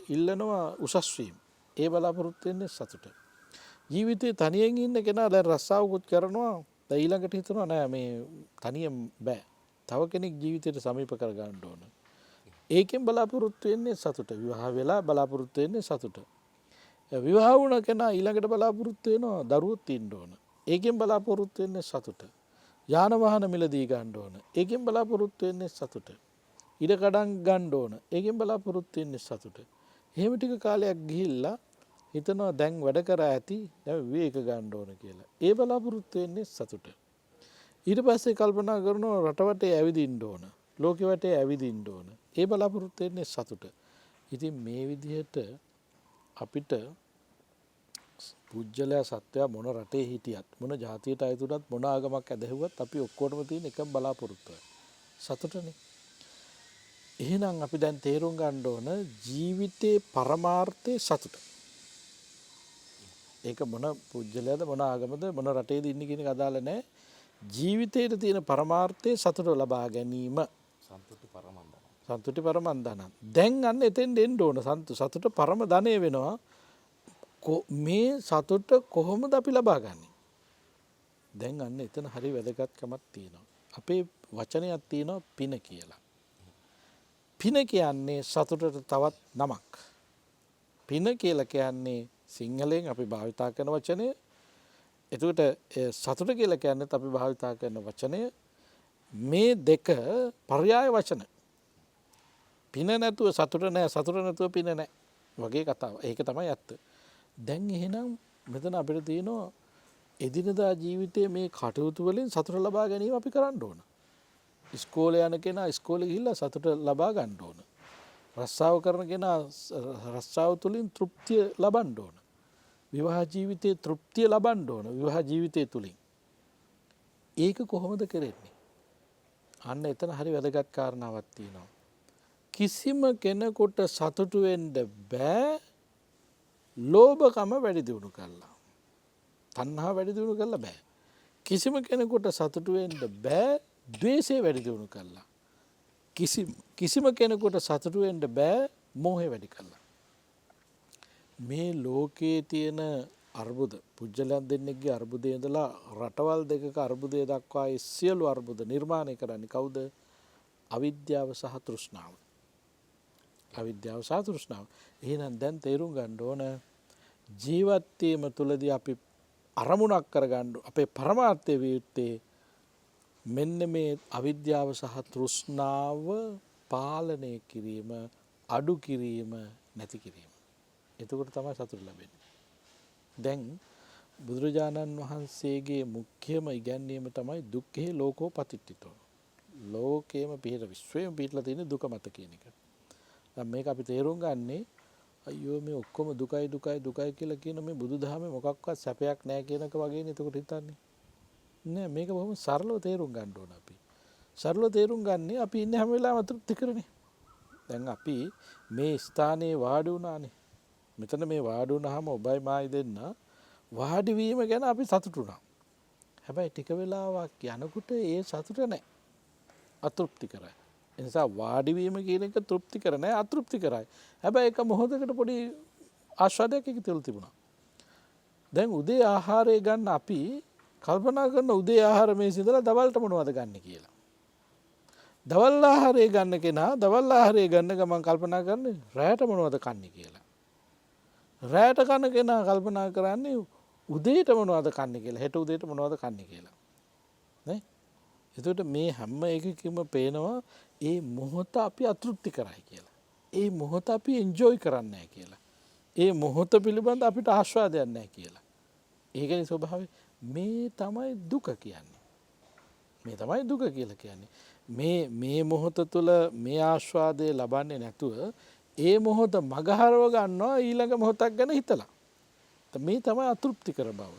ඉල්ලනවා උසස් වීම. ඒ බලාපොරොත්තු වෙන්නේ සතුට. ජීවිතේ තනියෙන් ඉන්න කෙනා දැන් රස්සාවකුත් කරනවා. දැන් ඊළඟට හිතනවා නෑ මේ තනියෙන් බෑ. තව කෙනෙක් ජීවිතයට සමීප කර ගන්න ඕන. ඒකෙන් බලාපොරොත්තු වෙන්නේ සතුට. විවාහ වෙලා බලාපොරොත්තු වෙන්නේ සතුට. විවාහ වුණ කෙනා ඊළඟට බලාපොරොත්තු වෙනවා දරුවොත් ඉන්න ඕන. ඒකෙන් බලාපොරොත්තු වෙන්නේ සතුට. යාන වාහන මිලදී ගන්න ඕන. ඒකෙන් බලාපොරොත්තු වෙන්නේ සතුට. ඉඩ කඩම් ගන්න ඕන. ඒකෙන් බලාපොරොත්තු වෙන්නේ සතුට. එහෙම ටික කාලයක් ගිහිල්ලා හිතනවා දැන් වැඩ කර ඇති දැන් විවේක ගන්න ඕන කියලා. ඒ බලාපොරොත්තු වෙන්නේ සතුට. ඊට පස්සේ කල්පනා කරනවා රට වටේ ඇවිදින්න ඕන. ලෝකෙ වටේ ඇවිදින්න ඕන. ඒ බලාපොරොත්තු වෙන්නේ සතුට. ඉතින් මේ විදිහට අපිට පුජ්‍යලයා සත්වයා මොන රටේ හිටියත් මොන ජාතියට අයතුණත් මොන ආගමක් ඇදහුවත් අපි ඔක්කොටම තියෙන එකම බලාපොරොත්තුව සතුටනේ. එහෙනම් අපි දැන් තේරුම් ගන්න ඕන ජීවිතේ පරමාර්ථයේ සතුට. ඒක මොන පුජ්‍යලයාද මොන ආගමද මොන රටේද ඉන්නේ කියන එක අදාළ නැහැ. ජීවිතයේ තියෙන පරමාර්ථයේ සතුට ලබා ගැනීම සන්තුටි පරමන් ධනං. දැන් අන්න එතෙන් එන්න ඕන සතුට පරම ධනය වෙනවා. මේ සතුට කොහොමද අපි ලබා ගන්නෙ? දැන් අන්න එතන හරි වැදගත්කමක් තියෙනවා. අපේ වචනයක් තියෙනවා පින කියලා. පින කියන්නේ සතුටට තවත් නමක්. පින කියලා කියන්නේ සිංහලෙන් අපි භාවිතා කරන වචනය. එතකොට සතුට කියලා කියන්නේත් අපි භාවිතා කරන වචනය. මේ දෙක පර්යාය වචන. පින නැතුව සතුට නැහැ, සතුට නැතුව පින නැහැ වගේ කතාව. ඒක තමයි ඇත්ත. දැන් එහෙනම් මෙතන අපිට තියෙනවා එදිනදා ජීවිතයේ මේ කටයුතු වලින් සතුට ලබා ගැනීම අපි කරන්න ඕන. ඉස්කෝලේ යන කෙනා ඉස්කෝලේ ගිහිල්ලා සතුට ලබා ගන්න ඕන. රස්සාව කරන කෙනා රස්සාව තුළින් තෘප්තිය ලබන්න ඕන. විවාහ ජීවිතයේ තෘප්තිය ලබන්න ඕන විවාහ ජීවිතය තුළින්. ඒක කොහොමද කරන්නේ? අන්න එතන හරි වැදගත් කාරණාවක් තියෙනවා. කිසිම කෙනෙකුට සතුටු වෙන්න බෑ ලෝභකම වැඩි දියුණු කළා. තණ්හාව වැඩි දියුණු කළා බෑ. කිසිම කෙනෙකුට සතුටු වෙන්න බෑ ද්වේෂය වැඩි දියුණු කළා. කිසිම කෙනෙකුට සතුටු වෙන්න බෑ මෝහය වැඩි කළා. මේ ලෝකයේ තියෙන අර්බුද පුජ්‍යලයන් දෙන්නෙක්ගේ අර්බුදේ ඉඳලා රටවල් දෙකක අර්බුදය දක්වා ඒ සියලු අර්බුද නිර්මාණය කරන්නේ කවුද? අවිද්‍යාව සහ තෘෂ්ණාව. අවිද්‍යාව සහ තෘෂ්ණාව. එහෙනම් දැන් තේරුම් ගන්න ඕන ජීවත් වීම තුලදී අපි අරමුණක් කරගන්න අපේ පරමාර්ථය විත්තේ මෙන්න මේ අවිද්‍යාව සහ තෘෂ්ණාව පාලනය කිරීම, අඩු කිරීම, නැති කිරීම. එතකොට තමයි සතුට ලැබෙන්නේ. දැන් බුදුරජාණන් වහන්සේගේ මුඛ්‍යම ඉගැන්වීම තමයි දුක්ඛේ ලෝකෝ පතිට්ඨිතෝ. ලෝකේම පිහිට විශ්වයේම පිහිටලා තියෙන දුක මත කියන එක. දැන් මේක අපි තේරුම් ගන්නේ අයියෝ මේ ඔක්කොම දුකයි දුකයි දුකයි කියලා කියන මේ බුදුදහමේ මොකක්වත් සැපයක් නැහැ කියන එක වගේනේ එතකොට හිතන්නේ. නෑ මේක බොහොම සරලව තේරුම් ගන්න ඕන අපි. සරලව තේරුම් ගන්නේ අපි ඉන්නේ හැම වෙලාවෙම තෘප්ති කරනේ. දැන් අපි මේ ස්ථානයේ වාඩි වුණානේ. මෙතන මේ වාඩි වුණාම ඔබයි මායි දෙන්න වාඩි වීම ගැන අපි සතුටු වුණා. හැබැයි ටික වෙලාවක් යනකොට ඒ සතුට නැහැ. අතෘප්ති කරයි. ඒ නිසා වාඩි වීම කියන එක තෘප්ති කර නැහැ අතෘප්ති කරයි. හැබැයි එක මොහොතකට පොඩි ආස්වාදයක් එක තියලා තිබුණා. දැන් උදේ ආහාරය ගන්න අපි කල්පනා කරන උදේ ආහාර මේසේ ඉඳලා දවල්ට මොනවද ගන්න කියලා. දවල් ආහාරය ගන්න කෙනා දවල් ආහාරය ගන්න ගමන් කල්පනා කරන්නේ රැයට මොනවද කන්නේ කියලා. රැයට කන කෙනා කල්පනා කරන්නේ උදේට මොනවද කන්නේ කියලා. හෙට උදේට මොනවද කන්නේ කියලා. නේ? එතකොට මේ හැම එකකම පේනවා ඒ මොහොත අපි අතෘප්ති කරයි කියලා. ඒ මොහොත අපි එන්ජොයි කරන්නේ නැහැ කියලා. ඒ මොහොත පිළිබඳ අපිට ආස්වාදයක් නැහැ කියලා. ඒකනේ ස්වභාවය. මේ තමයි දුක කියන්නේ. මේ තමයි දුක කියලා කියන්නේ. මේ මොහොත තුළ මේ ආස්වාදය ලබන්නේ නැතුව ඒ මොහොත මගහරව ගන්නවා ඊළඟ මොහොතක් ගැන හිතලා. මේ තමයි අතෘප්තිකර බව.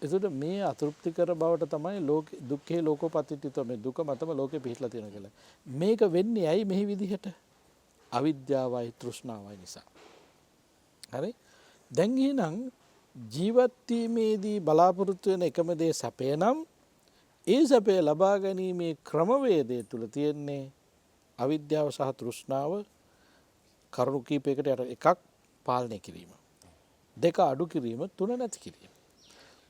එතකොට මේ අතෘප්තිකර බවට තමයි දුක්ඛේ ලෝකෝපතිට්ඨිතෝ මේ දුක මතම ලෝකෙ පිහිටලා තියෙන කියලා. මේක වෙන්නේ ඇයි මෙහි විදිහට? අවිද්‍යාවයි තෘෂ්ණාවයි නිසා. හරි? දැන් එහෙනම් ජීවත් වීමේදී බලාපොරොත්තු වෙන එකම දේ සැපය නම් ඒ සැපය ලබා ගැනීමේ ක්‍රමවේදය තුල තියෙන්නේ අවිද්‍යාව සහ තෘෂ්ණාව කරුණු කීපයකට එකක් පාලනය කිරීම. දෙක අඩු කිරීම, තුන නැති කිරීම.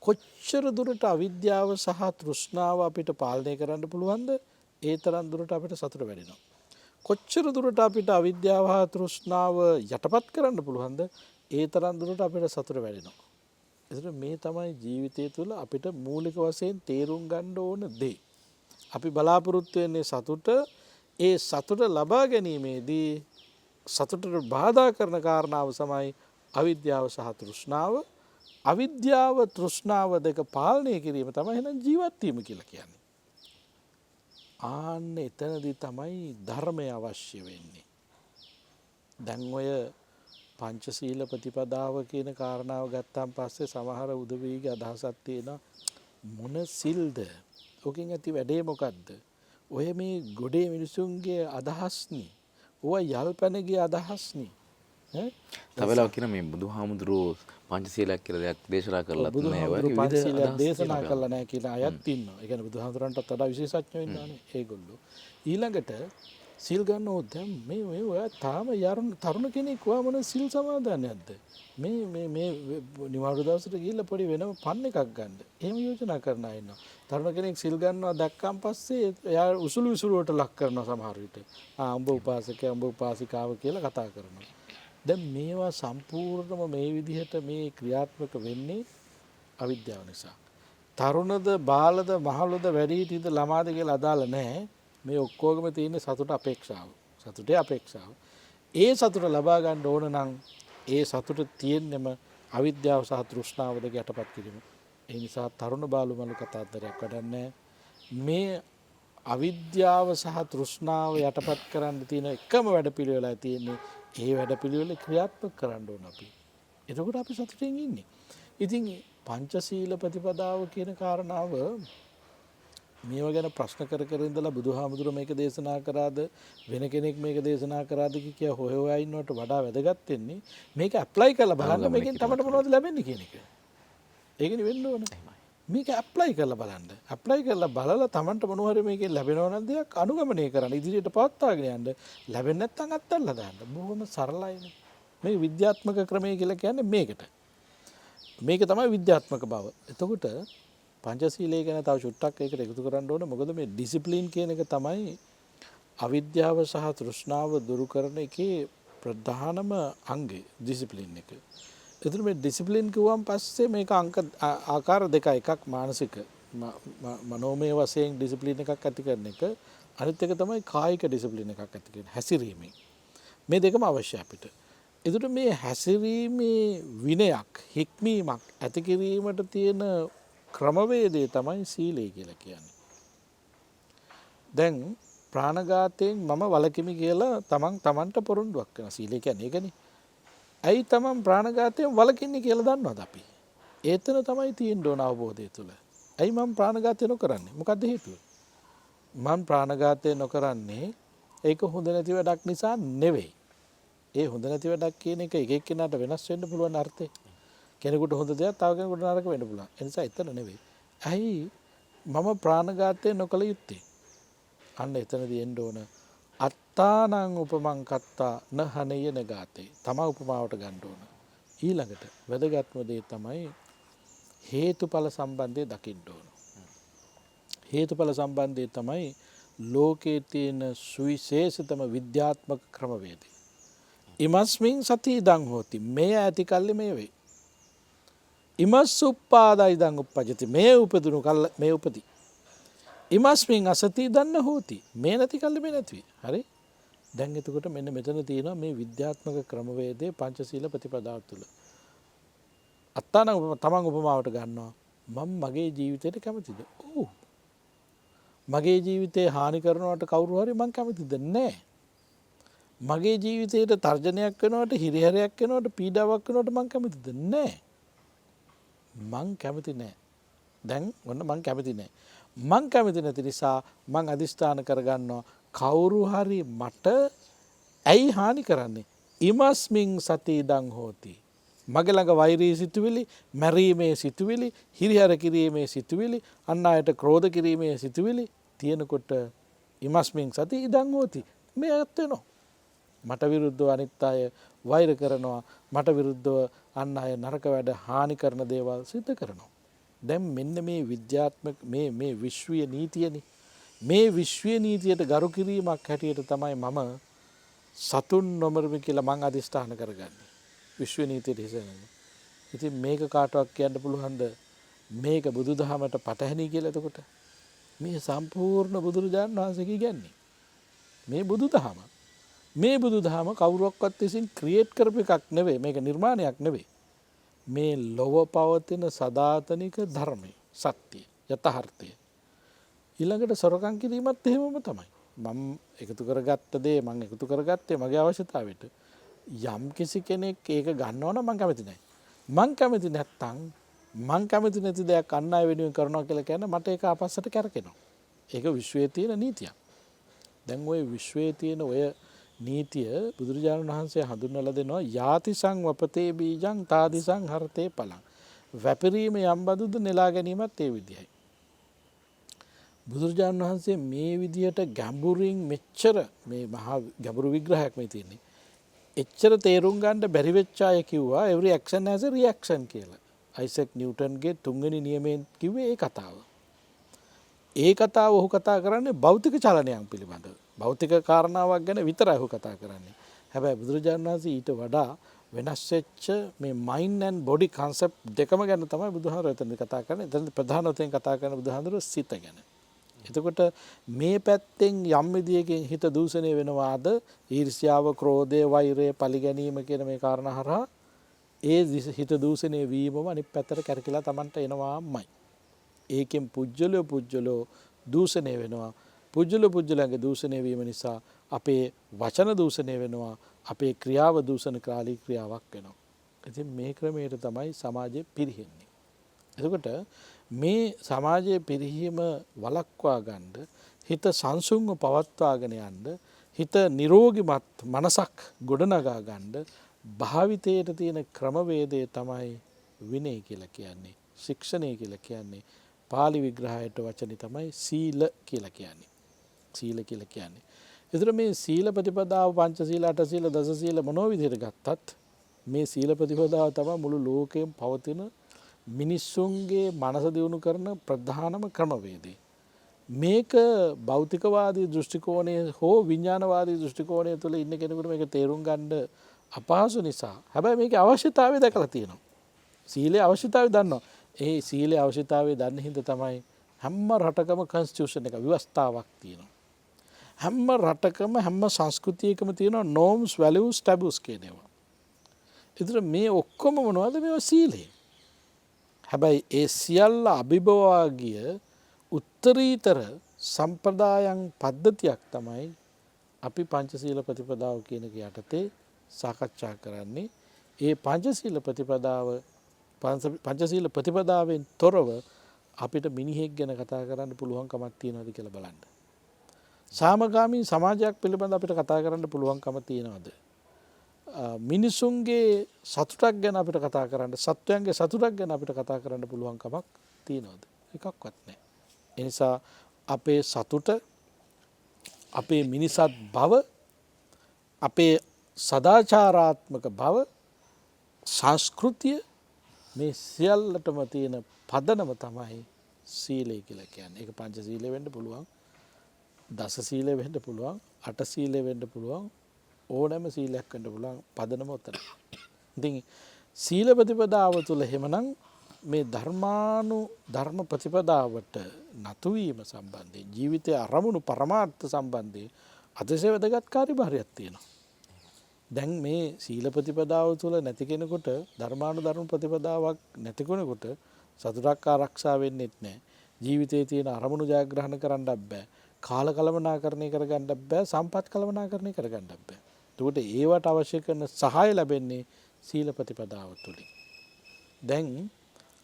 කොච්චර දුරට අවිද්‍යාව සහ තෘෂ්ණාව අපිට පාලනය කරන්න පුළුවන්ද? ඒ තරම් දුරට අපිට සතුට වැඩෙනවා. කොච්චර දුරට අපිට අවිද්‍යාව හා තෘෂ්ණාව යටපත් කරන්න පුළුවන්ද? ඒ තරම් දුරට අපිට සතුට වැඩෙනවා. එතකොට මේ තමයි ජීවිතය තුළ අපිට මූලික වශයෙන් තේරුම් ගන්න ඕන දේ. අපි බලාපොරොත්තු වෙන්නේ සතුට. ඒ සතුට ලබා ගැනීමේදී සතුටට බාධා කරන කාරණාව තමයි අවිද්‍යාව සහ තෘෂ්ණාව. අවිද්‍යාව තෘෂ්ණාව දෙක පාලනය කිරීම තමයි එහෙනම් ජීවත් වීම කියලා කියන්නේ. ආන්න එතනදී තමයි ධර්මය අවශ්‍ය වෙන්නේ. දැන් ඔය පංචශීල ප්‍රතිපදාව කියන කාරණාව ගත්තාන් පස්සේ සමහර උදවියගේ අදහසක් තියෙනවා මොන සිල්ද? ඔකෙන් ඇති වැඩේ මොකද්ද? ඔය මේ ගොඩේ මිනිසුන්ගේ අදහස්නේ. ඔය යල්පැනගේ අදහස්නේ. තවලා කියන මේ බුදුහාමුදුරුවෝ පංචශීලයක් කියලා දෙයක් දේශනා කරලා බුදුහාමුදුරුවෝ පංචශීලයක් දේශනා කළා නැහැ කියලා අයත් ඉන්නවා. ඒ කියන්නේ බුදුහාමුදුරන්ටත් වඩා විශේෂඥයෝ ඉන්නවානේ ඒගොල්ලෝ. ඊළඟට සිල් ගන්නෝ දැන් මේ ඔයා තාම තරුණ කෙනෙක් ඔයා මොන සිල් සමාදන්යක්ද? මේ නිවාඩු දවසට ගිහිල්ලා පොඩි වෙනම පන් එකක් ගන්න. එහෙම යෝජනා කරන අය ඉන්නවා. තරුණ කෙනෙක් සිල් ගන්නවා දැක්කන් පස්සේ එයා උසුළු විසුළුවට ලක් කරනවා සමහර විට. උඹ උපාසකයා උඹ උපාසිකාව කියලා කතා කරනවා. දැන් මේවා සම්පූර්ණම මේ විදිහට මේ ක්‍රියාත්මක වෙන්නේ අවිද්‍යාව නිසා. තරුණද බාලද මහලුද වැඩිහිටියද ළමාද කියලා අදාළ නැහැ. මේ ඔක්කොගම තියෙන සතුට අපේක්ෂාව. සතුටේ අපේක්ෂාව. ඒ සතුට ලබා ගන්න ඕන නම් ඒ සතුට තියෙන්නෙම අවිද්‍යාව සහ තෘෂ්ණාව දෙක යටපත් කිරීම. ඒ නිසා තරුණ බාලු මලු කතාන්තරයක් වැඩන්නේ මේ අවිද්‍යාව සහ තෘෂ්ණාව යටපත් කරන්න තියෙන එකම වැඩපිළිවෙලයි තියෙන්නේ. ඒ වැඩපිළිවෙල ක්‍රියාත්මක කරන්න ඕන අපි. එතකොට අපි සතුටින් ඉන්නේ. ඉතින් පංචශීල ප්‍රතිපදාව කියන කාරණාව මේවා ගැන ප්‍රශ්න කර කර ඉඳලා බුදුහාමුදුරුවෝ මේක දේශනා කරාද වෙන කෙනෙක් මේක දේශනා කරාද කියලා හොය හොයා ඉන්නවට වඩා වැදගත් වෙන්නේ මේක ඇප්ලයි කරලා බලන්න මේකෙන් තමයි මොනවද ලැබෙන්නේ කියන එක. ඒකනේ වෙන්න ඕනේ. මේක ඇප්ලයි කරලා බලන්න. ඇප්ලයි කරලා බලලා Tamanට මොනවා හරි මේකෙන් ලැබෙනවා නම් දෙයක් අනුගමනය කරන්න. ඉදිරියට පවත්වාගෙන යන්න. ලැබෙන්නේ නැත්නම් අත්හැරලා දාන්න. බොහොම සරලයිනේ. මේ විද්‍යාත්මක ක්‍රමය කියලා කියන්නේ මේකට. මේක තමයි විද්‍යාත්මක බව. එතකොට පංචශීලයේ ගැන තව චුට්ටක් ඒකට එකතු කරන්න ඕනේ. මොකද මේ ඩිසිප්ලින් කියන එක තමයි අවිද්‍යාව සහ තෘෂ්ණාව දුරු කරන එකේ ප්‍රධානම අංගය ඩිසිප්ලින් එක. එතන මේ ඩිසිප්ලින් කිව්වම පස්සේ මේක අංක ආකාර දෙකයි. එකක් මානසික මනෝමය වශයෙන් ඩිසිප්ලින් එකක් ඇති කරන එක. අනිත් එක තමයි කායික ඩිසිප්ලින් එකක් ඇති කරන හැසිරීමෙන්. මේ දෙකම අවශ්‍යයි අපිට. එතකොට මේ හැසිරීමේ විනයක් හික්මීමක් ඇති කිරීමට තියෙන ක්‍රමවේදය තමයි සීලය කියලා කියන්නේ. දැන් ප්‍රාණඝාතයෙන් මම වළකිමි කියලා තමන්ට පොරොන්දුවක් කරනවා. සීලය කියන්නේ ඒකනේ. ඇයි තමන් ප්‍රාණඝාතයෙන් වළකින්නේ කියලා දන්නවද අපි? ඒතන තමයි තියෙන්න ඕන අවබෝධය තුළ. ඇයි මම ප්‍රාණඝාතය නොකරන්නේ? මොකද්ද හේතුව? මම ප්‍රාණඝාතය නොකරන්නේ ඒක හොඳ නැති වැඩක් නිසා නෙවෙයි. ඒ හොඳ නැති වැඩක් කියන එක එක එක්කෙනාට වෙනස් වෙන්න පුළුවන් අර්ථය. කෙනෙකුට හොඳ දෙයක් තව කෙනෙකුට නරක වෙන්න පුළුවන්. ඒ නිසා එතන නෙවෙයි. ඇයි මම ප්‍රාණඝාතය නොකළ යුත්තේ? අන්න එතනදී එන්න ඕන අත්තානං උපමං කත්තා නහනයන ගාතේ. තමයි උපමාවට ගන්න ඕන. ඊළඟට වැදගත්ම දේ තමයි හේතුඵල සම්බන්ධය දකින්න ඕන. හේතුඵල සම්බන්ධය තමයි ලෝකයේ තියෙන සුවිශේෂතම විද්‍යාත්මක ක්‍රමවේදය. ඉමස්මින් සති ඉදං හෝති. මේ ඇති කල්ලි මේ වෙයි. ඉමස් උප්පාදා ඉදං උප්පජති. මේ උපදිනු කල්ල මේ උපදී. ඉමස්මින් අසති දන්න හෝති. මේ නැති කල්ලි මේ නැති වෙයි. හරි? දැන් එතකොට මෙන්න මෙතන තියෙනවා මේ විද්‍යාත්මක ක්‍රමවේදයේ පංචශීල ප්‍රතිපදාව තුළ. අත්තාන තමන් උපමාවට ගන්නවා. මම මගේ ජීවිතයට කැමතිද? ඔව්. මගේ ජීවිතේ හානි කරනවට කවුරු හරි මං කැමතිද? නැහැ. මගේ ජීවිතයට තර්ජනයක් වෙනවට හිරිහැරයක් වෙනවට පීඩාවක් වෙනවට මං කැමතිද? නැහැ. මං කැමති නැහැ. දැන් ඔන්න මං කැමති නැහැ. මං කැමති නැති නිසා මං අදිස්ථාන කරගන්නවා කවුරු හරි මට ඇයි හානි කරන්නේ? ඉමස්මින් සති ඉදං හෝති. මගේ ළඟ වෛරී සිතුවිලි, මැරීමේ සිතුවිලි, හිරිහැර කිරීමේ සිතුවිලි, අන් අයට ක්‍රෝධ කිරීමේ සිතුවිලි තියෙනකොට ඉමස්මින් සති ඉදං හෝති. මේ ඇත්ත වෙනවා. මට විරුද්ධව අනිත් අය වෛර කරනවා. මට විරුද්ධව අන් අය නරක වැඩ හානි කරන දේවල් සිද්ධ කරනවා. දැන් මෙන්න මේ විද්‍යාත්මක මේ විශ්වීය නීතියනේ. මේ විශ්වීය නීතියට ගරු කිරීමක් හැටියට තමයි මම සතුන් නොමරමි කියලා මං අදිස්ථාන කරගන්නේ. විශ්වීය නීතියට හිසෙන්නේ. ඉතින් මේක කාටවත් කියන්න පුළුවන්ද මේක බුදුදහමට පටහැනි කියලා? එතකොට මේ සම්පූර්ණ බුදුරජාණන් වහන්සේ කියන්නේ මේ බුදුදහම. මේ බුදුදහම කවුරක්වත් විසින් ක්‍රියේට් කරපු එකක් නෙවෙයි. මේක නිර්මාණයක් නෙවෙයි. මේ ලොව පවතින සදාතනික ධර්මය, සත්‍යය, යථාර්ථය. ඊළඟට සොරකම් කිරීමත් එහෙමම තමයි. මම එකතු කරගත්ත දේ මම එකතු කරගත්තේ මගේ අවශ්‍යතාවයට. යම් කිසි කෙනෙක් ඒක ගන්නවා නම් මම කැමති නැහැ. මම කැමති නැත්තම් මම කැමති නැති දෙයක් අන් අය වෙනුවෙන් කරනවා කියලා කියන්නේ මට ඒක ආපස්සට කැරකෙනවා. ඒක විශ්වයේ තියෙන නීතියක්. දැන් ওই විශ්වයේ තියෙන ඔය නීතිය බුදුරජාණන් වහන්සේ හඳුන්වලා දෙනවා යාතිසං වපතේ බීජං තාදිසං හරතේ පලං. වැපරීම යම් බඳුද නෙලා ගැනීමත් ඒ විදිහයි. බුදුරජාණන් වහන්සේ මේ විදිහට ගැඹුරින් මෙච්චර මේ මහා ගැඹුරු විග්‍රහයක් මේ තියෙන්නේ. එච්චර තේරුම් ගන්න බැරි වෙච්ච අය කිව්වා every action has a reaction කියලා. අයිසැක් නිව්ටන්ගේ තුන්වෙනි නියමයෙන් කිව්වේ ඒ කතාව. ඒ කතාව ඔහු කතා කරන්නේ භෞතික චලනයන් පිළිබඳව. භෞතික කාරණාවක් ගැන විතරයි ඔහු කතා කරන්නේ. හැබැයි බුදුරජාණන් වහන්සේ ඊට වඩා වෙනස් වෙච්ච මේ mind and body concept දෙකම ගැන තමයි බුදුහාමුදුරුවෝ එතන කතා කරන්නේ. එතන ප්‍රධාන වශයෙන් කතා කරන බුදුහාමුදුරුවෝ සිත ගැන. එතකොට මේ පැත්තෙන් යම් විදියකින් හිත දූෂණය වෙනවාද ඊර්ෂ්‍යාව, ක්‍රෝධය, වෛරය, පරිගැනීම කියන මේ කාරණා හරහා ඒ හිත දූෂණය වීමම අනිත් පැත්තට කැරකිලා Tamanට එනවාමයි. ඒකෙන් පුජ්‍යලෝ දූෂණය වෙනවා. පුජ්‍යලගේ දූෂණය වීම නිසා අපේ වචන දූෂණය වෙනවා. අපේ ක්‍රියාව දූෂණ කාලී ක්‍රියාවක් වෙනවා. ඉතින් මේ ක්‍රමයට තමයි සමාජය පිරිහෙන්නේ. එතකොට මේ සමාජයේ පිරිහීම වළක්වා ගන්න හිත සංසුන්ව පවත්වාගෙන යන්න හිත නිරෝගිමත් මනසක් ගොඩනගා ගන්න භාවිතයට තියෙන ක්‍රමවේදය තමයි විනය කියලා කියන්නේ. ශික්ෂණය කියලා කියන්නේ. පාලි විග්‍රහයට වචනේ තමයි සීල කියලා කියන්නේ. සීල කියලා කියන්නේ. ඒතර මේ සීල ප්‍රතිපදාව පංචශීල අටශීල දසශීල මොනෝ විදිහට ගත්තත් මේ සීල ප්‍රතිපදාව තමයි මුළු ලෝකෙම පවතින මිනිස්සුන්ගේ මනස දියුණු කරන ප්‍රධානම ක්‍රමවේදය. මේක භෞතිකවාදී දෘෂ්ටි කෝණය හෝ විඥානවාදී දෘෂ්ටි කෝණය තුළ ඉන්න කෙනෙකුට මේක තේරුම් ගන්න අපහසු නිසා හැබැයි මේකේ අවශ්‍යතාවය දැකලා තියෙනවා. සීලේ අවශ්‍යතාවය දන්නවා. ඒ සීලේ අවශ්‍යතාවය දන්න හින්දා තමයි හැම රටකම කොන්ස්ටිටියුෂන් එක ව්‍යවස්ථාවක් තියෙනවා. හැම රටකම හැම සංස්කෘතියකම තියෙනවා norms values taboos කියන ඒවා. ඒතර මේ ඔක්කොම මොනවද මේවා සීලේ. හැබැයි ඒ සියල්ල අභිබවා ගිය උත්තරීතර සම්ප්‍රදායන් පද්ධතියක් තමයි අපි පංචශීල ප්‍රතිපදාව කියන එක යටතේ සාකච්ඡා කරන්නේ. ඒ පංචශීල ප්‍රතිපදාවෙන් තොරව අපිට මිනිහෙක් ගැන කතා කරන්න පුළුවන්කමක් තියෙනවද කියලා බලන්න. සාමගාමී සමාජයක් පිළිබඳ අපිට කතා කරන්න පුළුවන්කම තියෙනවද? මිනිසුන්ගේ සතුටක් ගැන අපිට කතා කරන්න, සත්වයන්ගේ සතුටක් ගැන අපිට කතා කරන්න පුළුවන්කමක් තියෙනවද? එකක්වත් නැහැ. ඒ නිසා අපේ සතුට, අපේ මිනිසත් බව, අපේ සදාචාරාත්මක බව, සංස්කෘතිය මේ සියල්ලටම තියෙන පදනම තමයි සීලය කියලා කියන්නේ. ඒක පංචශීලය වෙන්න පුළුවන්, දසශීලය වෙන්න පුළුවන්, අටශීලය වෙන්න පුළුවන්, ඕනෑම සීලයක් වෙන්න පුළුවන්. පදනම උතන. ඉතින් සීල ප්‍රතිපදාව තුළ එහෙමනම් මේ ධර්ම ප්‍රතිපදාවට නතු වීම සම්බන්ධයෙන් ජීවිතයේ අරමුණු පරමාර්ථ සම්බන්ධයෙන් අතිශය වැදගත් කාර්යභාරයක් තියෙනවා. දැන් මේ සීල ප්‍රතිපදාව තුළ නැති කෙනෙකුට ධර්ම ප්‍රතිපදාවක් නැති කෙනෙකුට සතුටක් ආරක්ෂා වෙන්නෙත් නැහැ. ජීවිතයේ තියෙන අරමුණු ජයග්‍රහණ කරන්නත් බෑ. කාල කළමනාකරණය කරගන්නත් බෑ. සම්පත් කළමනාකරණය කරගන්නත් බෑ. එතකොට ඒවට අවශ්‍ය කරන සහාය ලැබෙන්නේ සීල ප්‍රතිපදාව තුළින්. දැන්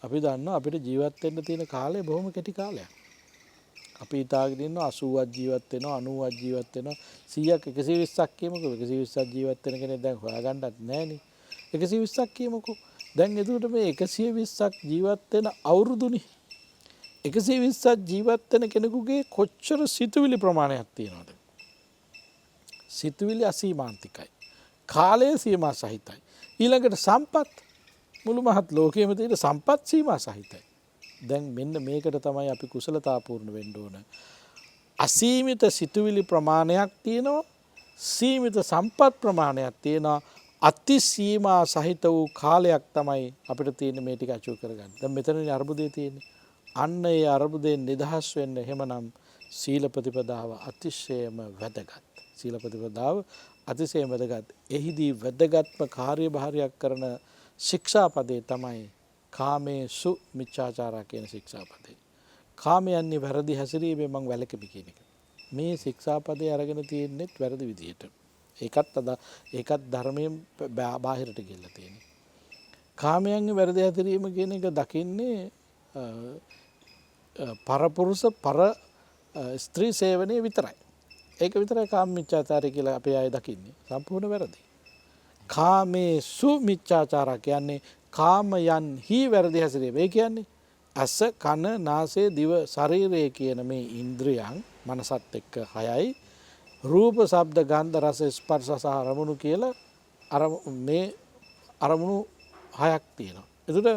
අපි දන්නවා අපිට ජීවත් වෙන්න තියෙන කාලය බොහොම කෙටි කාලයක්. අපි හිතාගෙන ඉන්නවා 80ක් ජීවත් වෙනවා, 90ක් ජීවත් වෙනවා, 100ක් 120ක් කියමුකෝ. 120ක් ජීවත් වෙන කෙනෙක් දැන් හොයාගන්නත් නැහනේ. 120ක් කියමුකෝ. දැන් එතකොට මේ 120ක් ජීවත් වෙන අවුරුදුනේ 120ක් ජීවත් වෙන කෙනෙකුගේ කොච්චර සිතුවිලි ප්‍රමාණයක් තියෙනවද? සිතුවිලි අසීමාන්තිකයි. කාලය සීමා සහිතයි. ඊළඟට සම්පත් මුළු මහත් ලෝකයේම තියෙන සම්පත් සීමා සහිතයි. දැන් මෙන්න මේකට තමයි අපි කුසලතාපූර්ණ වෙන්න ඕන. අසීමිත සිතුවිලි ප්‍රමාණයක් තියෙනවා, සීමිත සම්පත් ප්‍රමාණයක් තියෙනවා, අති සීමා සහිත වූ කාලයක් තමයි අපිට තියෙන මේ ටික අචූ කරගන්න. දැන් මෙතනනේ අර්බුදේ තියෙන්නේ. අන්න ඒ අර්බුදයෙන් නිදහස් වෙන්න එහෙමනම් සීල ප්‍රතිපදාව අතිශයම වැදගත්. සීල ප්‍රතිපදාව අතිශයම වැදගත්. එහිදී වැදගත්ම කාර්යභාරයක් කරන ශික්ෂාපදේ තමයි කාමේසු මිච්ඡාචාරා කියන ශික්ෂාපදේ. කාමයන්ගේ වැරදි හැසිරීමෙන් මං වැළකෙමි කියන එක. මේ ශික්ෂාපදේ අරගෙන තියෙන්නේ වැරදි විදිහට. ඒකත් ධර්මයෙන් බාහිරට ගිහිල්ලා තියෙන්නේ. කාමයන්ගේ වැරදි හැසිරීම කියන එක දකින්නේ පරපුරුෂ පර ස්ත්‍රී සේවනයේ විතරයි. ඒක විතරයි කාම මිච්ඡාචාරය කියලා අපේ අය දකින්නේ. සම්පූර්ණ වැරදි. කාමේසු මිච්ඡාචාරා කියන්නේ කාමයන්හි වැරදි හැසිරීම. ඒ කියන්නේ ඇස, කන, නාසය, දිව, ශරීරය කියන මේ ඉන්ද්‍රියන් මනසත් එක්ක 6යි. රූප, ශබ්ද, ගන්ධ, රස, ස්පර්ශ සහ අරමුණු කියලා මේ අරමුණු 6ක් තියෙනවා. ඒකට